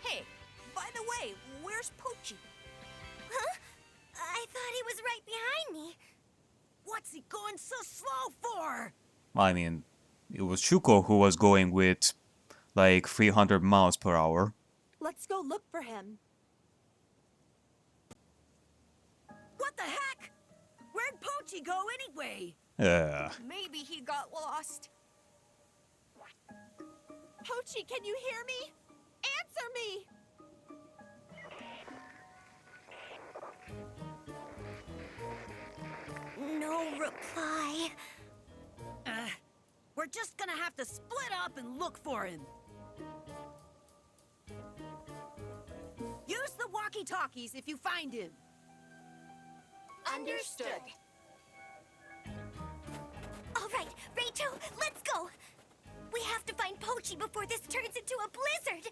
Hey, by the way, where's Pochi? Huh? I thought he was right behind me. What's he going so slow for? I mean, it was Shuko who was going with like 300 miles per hour. Let's go look for him. What the heck? Where'd Pochi go anyway? Maybe he got lost. Pochi, can you hear me? Answer me! No reply. We're just gonna have to split up and look for him. Use the walkie-talkies if you find him. Understood. All right, Rachel, let's go. We have to find Pochi before this turns into a blizzard.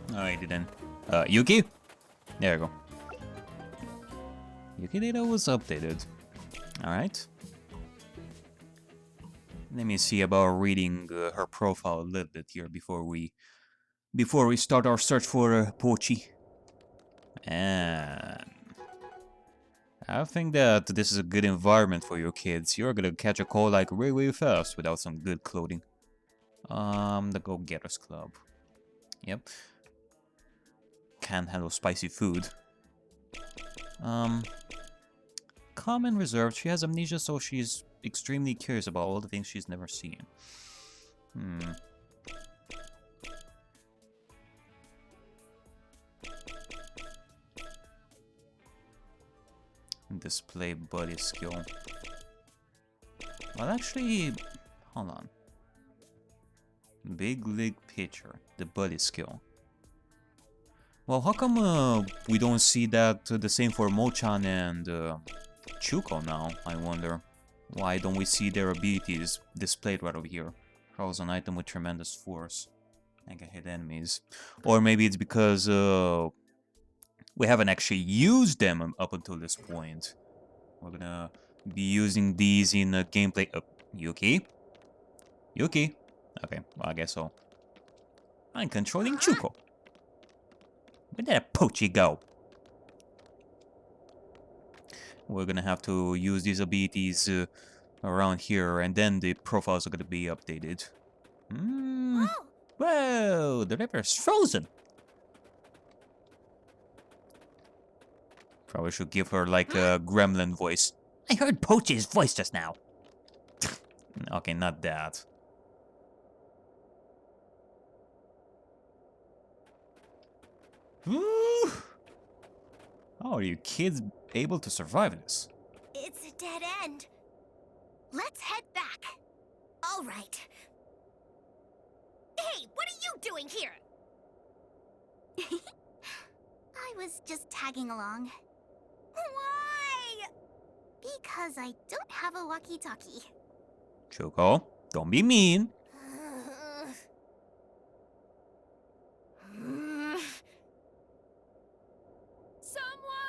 Alrighty then. Yuki? There you go. Yuki data was updated. Alright. Let me see about reading her profile a little bit here before we start our search for Pochi. And I think that this is a good environment for your kids. You're gonna catch a cold like really fast without some good clothing. The Go-Getters Club. Yep. Can't handle spicy food. Calm and reserved. She has amnesia, so she's extremely curious about all the things she's never seen. Display buddy skill. Well, actually, hold on. Big League Pitcher, the buddy skill. Well, how come we don't see that the same for Mochan and Chuko now, I wonder? Why don't we see their abilities displayed right over here? Throws an item with tremendous force and can hit enemies. Or maybe it's because we haven't actually used them up until this point. We're gonna be using these in gameplay. Yuki? Yuki? Okay, well, I guess so. I'm controlling Chuko. Where did that Pochi go? We're gonna have to use these abilities around here, and then the profiles are gonna be updated. Whoa, the river is frozen. Probably should give her like a gremlin voice. I heard Pochi's voice just now. Okay, not that. Ooh. How are you kids able to survive this? It's a dead end. Let's head back. All right. Hey, what are you doing here? I was just tagging along. Why? Because I don't have a walkie-talkie. Choco, don't be mean. Someone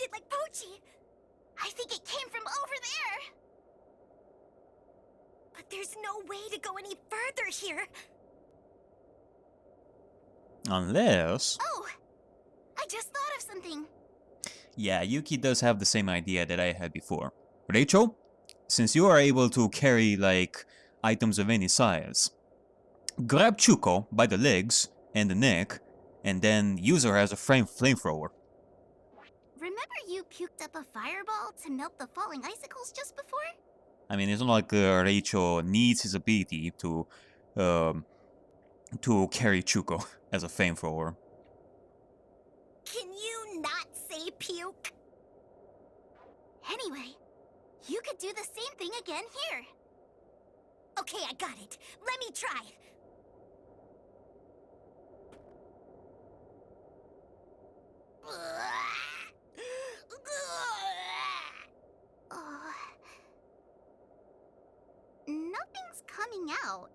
sounded like Pochi. I think it came from over there. But there's no way to go any further here. Unless... Oh, I just thought of something. Yeah, Yuki does have the same idea that I had before. Rachel, since you are able to carry, like, items of any size, grab Chuko by the legs and the neck, and then use her as a flamethrower. Remember you puked up a fireball to melt the falling icicles just before? I mean, it's not like Rachel needs his ability to carry Chuko as a flamethrower. Can you not say puke? Anyway, you could do the same thing again here. Okay, I got it. Let me try. Nothing's coming out.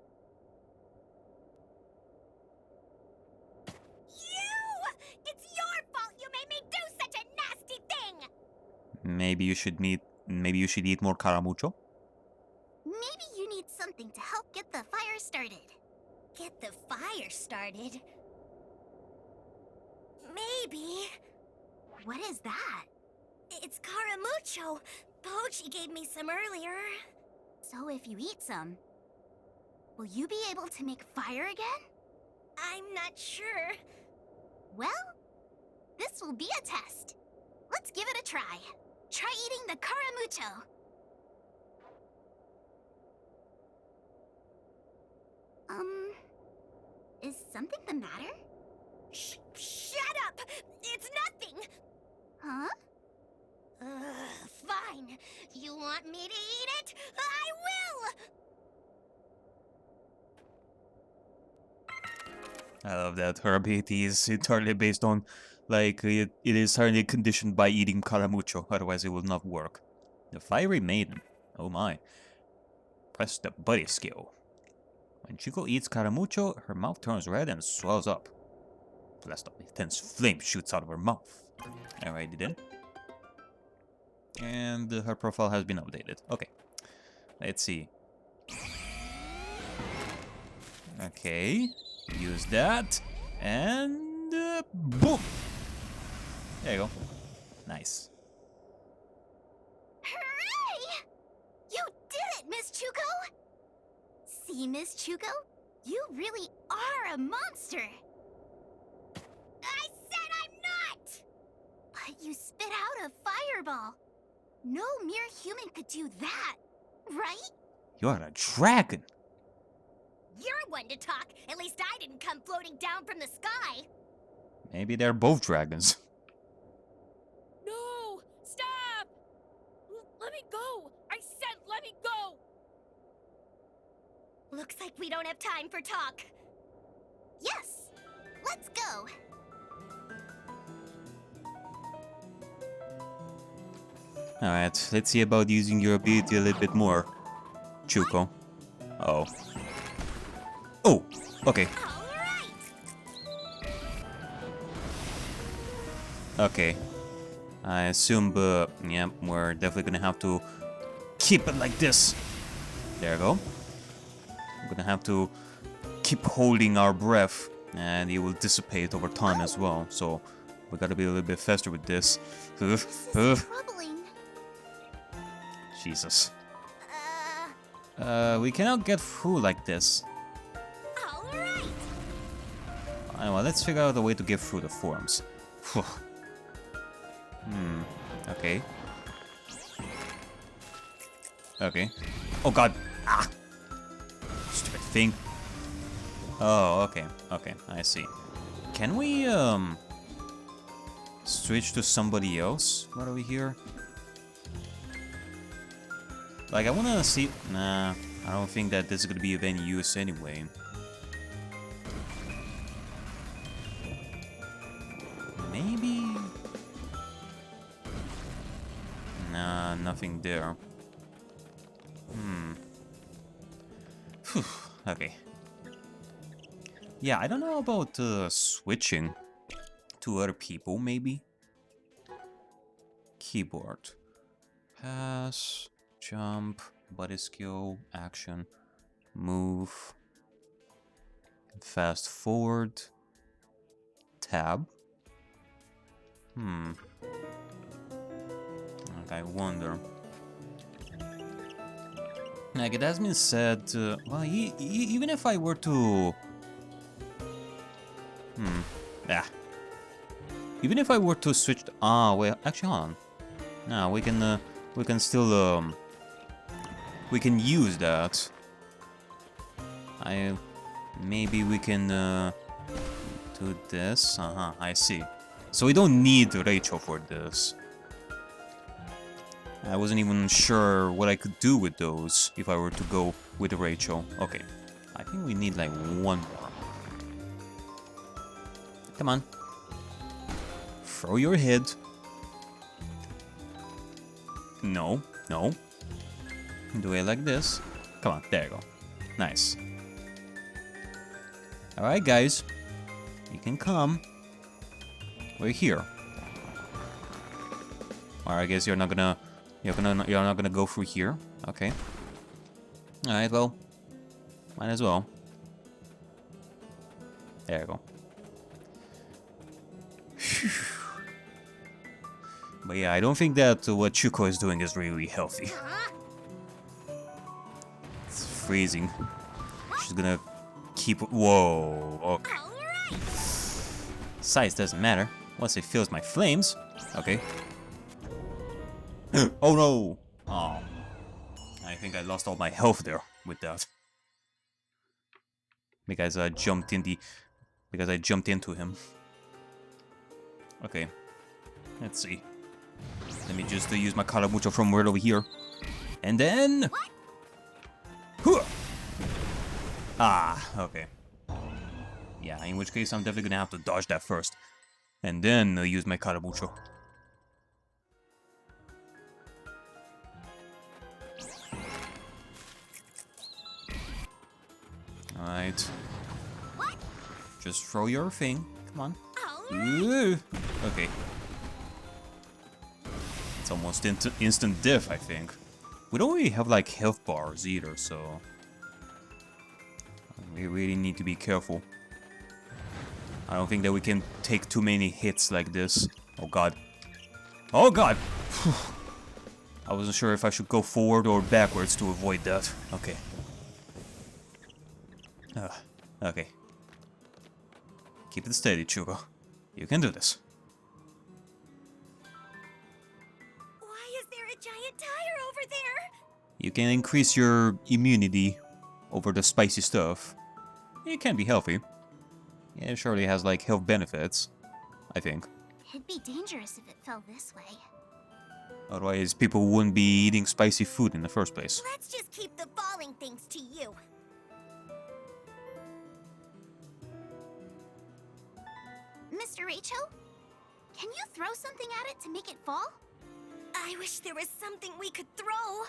It's your fault you made me do such a nasty thing! Maybe you should eat more caramucho? Maybe you need something to help get the fire started. Get the fire started? Maybe. What is that? It's caramucho. Pochi gave me some earlier. So if you eat some, will you be able to make fire again? I'm not sure. Well, this will be a test. Let's give it a try. Try eating the caramucho. Is something the matter? Shut up! It's nothing! Huh? Fine. You want me to eat it? I will! I love that her ability is entirely based on, like, it is entirely conditioned by eating caramucho, otherwise it will not work. The Fiery Maiden. Oh my. Press the buddy skill. When Chico eats caramucho, her mouth turns red and swells up. Blast of intense flame shoots out of her mouth. Alrighty then. And her profile has been updated. Okay. Let's see. Okay. Use that. And... boom! There you go. Nice. Hooray! You did it, Miss Chuko! See, Miss Chuko? You really are a monster! I said I'm not! But you spit out a fireball. No mere human could do that, right? You're a dragon! You're one to talk. At least I didn't come floating down from the sky. Maybe they're both dragons. No! Stop! Let me go! I said let me go! Looks like we don't have time for talk. Yes, let's go. Alright, let's see about using your ability a little bit more. Chuko. Oh. Oh! Okay. All right. Okay. I assume, yeah, we're definitely gonna have to keep it like this. There we go. We're gonna have to keep holding our breath, and it will dissipate over time as well. So we gotta be a little bit faster with this. This is troubling. Jesus. We cannot get through like this. All right. Anyway, let's figure out a way to get through the forms. Okay. Okay. Oh god. Ah! Stupid thing. Oh, okay. Okay, I see. Can we, switch to somebody else? What are we here? Like, I wanna see... Nah, I don't think that this is gonna be of any use anyway. Maybe... Nah, nothing there. Phew, okay. Yeah, I don't know about switching to other people, maybe. keyboard. Pass, jump, body skill, action, move, fast forward, tab. Like, I wonder. Like, it has been said, well, even if I were to... Yeah. Even if I were to switch... wait, actually, hold on. No, we can still, we can use that. Maybe we can, do this. I see. So we don't need Rachel for this. I wasn't even sure what I could do with those if I were to go with Rachel. Okay. I think we need like one more. Come on. Throw your head. No, no. Do it like this. Come on, there you go. Nice. Alright guys. You can come. We're here. Or I guess you're not gonna go through here. Okay. Alright, well. Might as well. There you go. But yeah, I don't think that what Chuko is doing is really healthy. It's freezing. She's gonna keep... Whoa. Okay. Size doesn't matter. Once it feels my flames. Okay. Oh no! Oh. I think I lost all my health there with that. Because I jumped in the... Because I jumped into him. Okay. Let's see. Let me just use my Karamucho from right over here. And then... Hooah! Okay. Yeah, in which case I'm definitely gonna have to dodge that first. And then use my Karamucho. Alright. Just throw your thing. Come on. Ooh. Okay. It's almost instant death, I think. We don't really have like health bars either, so... We really need to be careful. I don't think that we can take too many hits like this. Oh god. Oh god! I wasn't sure if I should go forward or backwards to avoid that. Okay. Okay. Keep it steady, Chugo. You can do this. Why is there a giant tire over there? You can increase your immunity over the spicy stuff. It can be healthy. It surely has like health benefits, I think. It'd be dangerous if it fell this way. Otherwise, people wouldn't be eating spicy food in the first place. Let's just keep the falling things to you. Mr. Rachel? Can you throw something at it to make it fall? I wish there was something we could throw.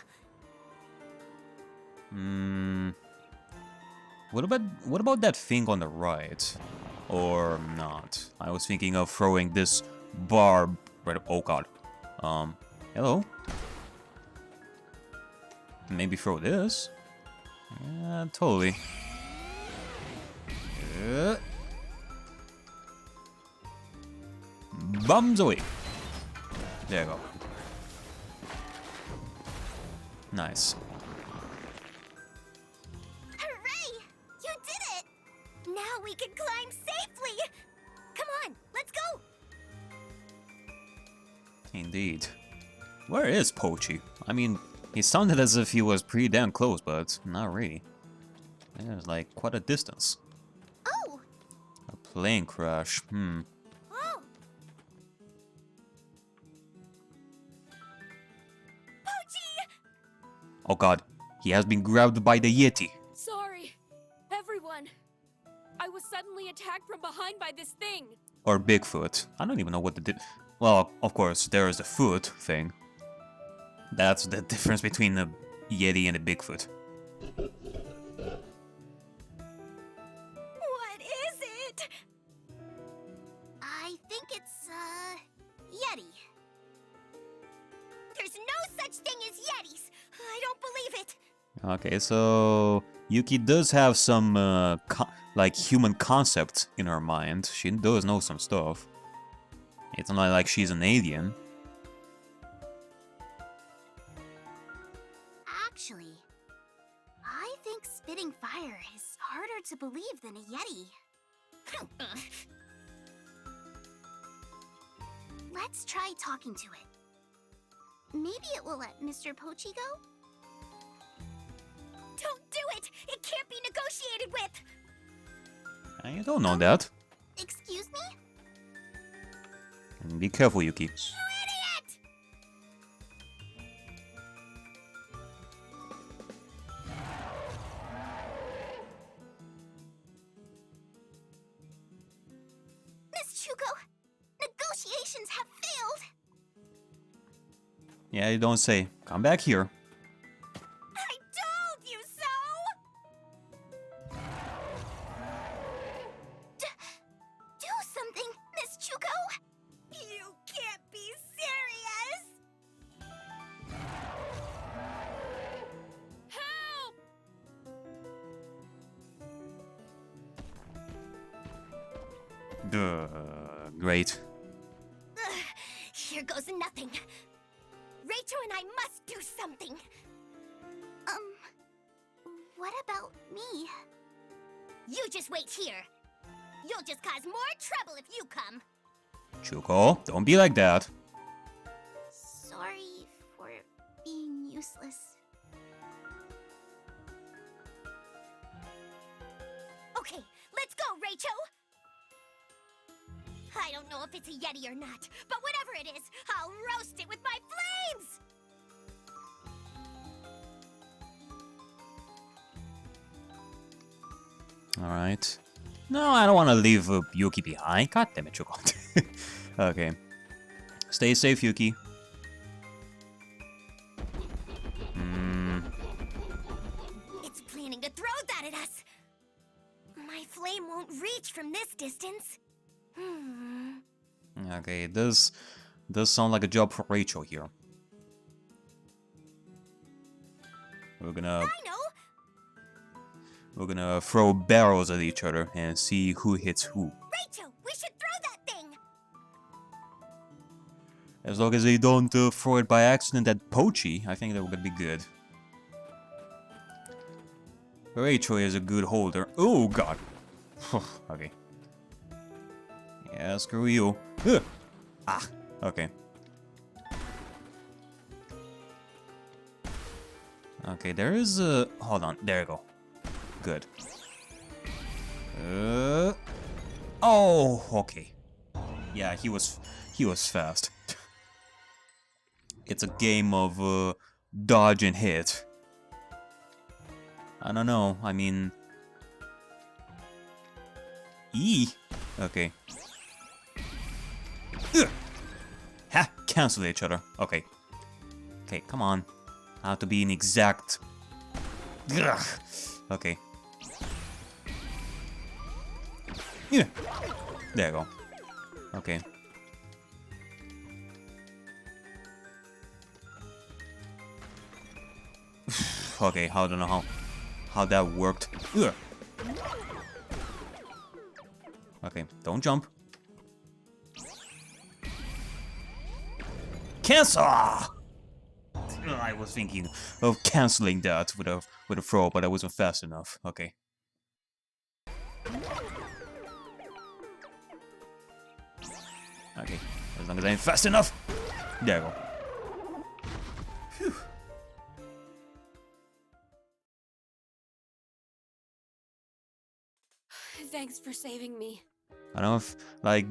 What about that thing on the right? Or not? I was thinking of throwing this barb right. Oh god. Hello? Maybe throw this? Yeah, totally. Bums away. There you go. Nice. Hooray! You did it! Now we can climb safely! Come on, let's go! Indeed. Where is Pochi? I mean, he sounded as if he was pretty damn close, but not really. There's like quite a distance. Oh! A plane crash. Oh! Pochi! Oh god, he has been grabbed by the Yeti. Sorry, everyone. I was suddenly attacked from behind by this thing. Or Bigfoot. I don't even know what the well, of course, there is the foot thing. That's the difference between the Yeti and the Bigfoot. What is it? I think it's, Yeti. Okay, so Yuki does have some like human concepts in her mind. She does know some stuff. It's not like she's an alien. Actually, I think spitting fire is harder to believe than a Yeti. Let's try talking to it. Maybe it will let Mr. Pochi go? Don't do it! It can't be negotiated with! You don't know that. Excuse me? Be careful, Yuki. You idiot! Miss Chuko, negotiations have failed! Yeah, you don't say. Come back here. I told you so! Do something, Miss Chuko! You can't be serious! Help! Great. Here goes nothing. Rachel and I must do something. What about me? You just wait here. You'll just cause more trouble if you come. Chuko, don't be like that. Sorry for being useless. Okay, let's go, Rachel! I don't know if it's a Yeti or not, but whatever it is, I'll roast it with my flames! Alright. No, I don't want to leave Yuki behind. God damn it, Chuko. Okay. Stay safe, Yuki. It's planning to throw that at us! My flame won't reach from this distance. Okay, it does sound like a job for Rachel here. We're I know! throw barrels at each other and see who hits who. Rachel, we should throw that thing! As long as they don't throw it by accident at Pochi, I think that would be good. Rachel is a good holder. Oh god. Okay. Yeah, screw you. Ah, okay. Okay, there is a... Hold on, there you go. Good. Oh, okay. Yeah, he was fast. It's a game of dodge and hit. I don't know, I mean... E? Okay. Ha! Cancel each other. Okay. Okay, come on. I have to be an exact... Ugh. Okay. Yeah. There you go. Okay. Okay, I don't know how that worked. Ugh. Okay, don't jump. Cancel! I was thinking of canceling that with a throw, but I wasn't fast enough. Okay. Okay, as long as I'm fast enough. There you go. Phew. Thanks for saving me. I don't know if, like,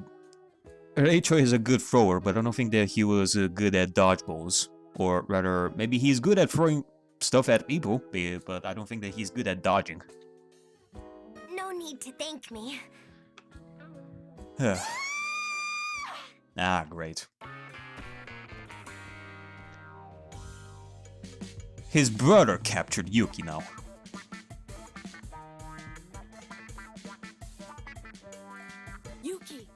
Rachel is a good thrower, but I don't think that he was good at dodgeballs. Or rather, maybe he's good at throwing stuff at people, but I don't think that he's good at dodging. No need to thank me. Ah, great. His brother captured Yuki now. Yuki!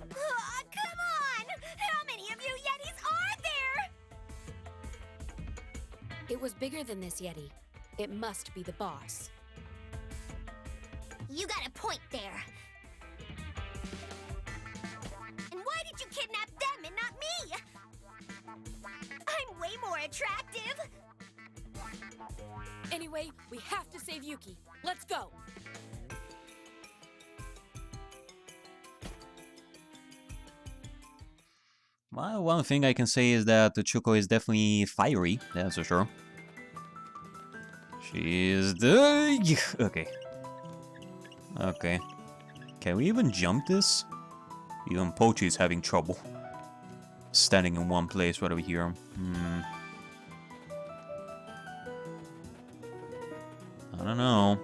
Come on! How many of you Yetis are there? It It was bigger than this Yeti. It must be the boss. You got a point there. And why did you kidnap them and not me? I'm way more attractive. Anyway, we have to save Yuki. Let's go. Well, one thing I can say is that the Choco is definitely fiery, that's for sure. She is the... Okay. Okay. Can we even jump this? Even Pochi is having trouble. Standing in one place right over here. I don't know.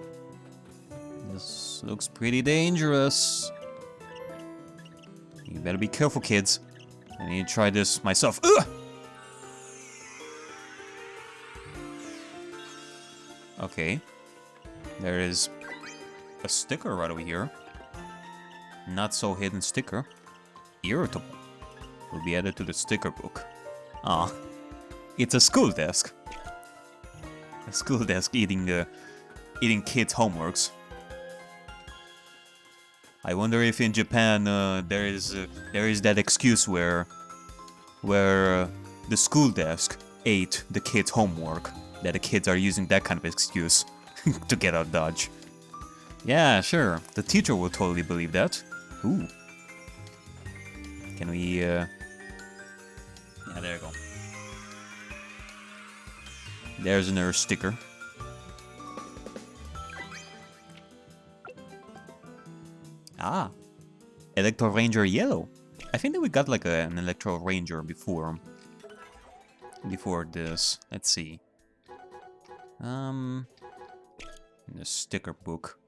This looks pretty dangerous. You better be careful, kids. I need to try this myself. Ugh! Okay. There is a sticker right over here. Not so hidden sticker. Irritable. Will be added to the sticker book. Ah. It's a school desk. A school desk eating kids' homeworks. I wonder if in Japan there is that excuse where the school desk ate the kids' homework. That the kids are using that kind of excuse to get out of Dodge. Yeah, sure. The teacher will totally believe that. Ooh. Can we? Yeah, there you go. There's another sticker. Ah, Electro Ranger Yellow. I think that we got like an Electro Ranger before this. Let's see. The sticker book.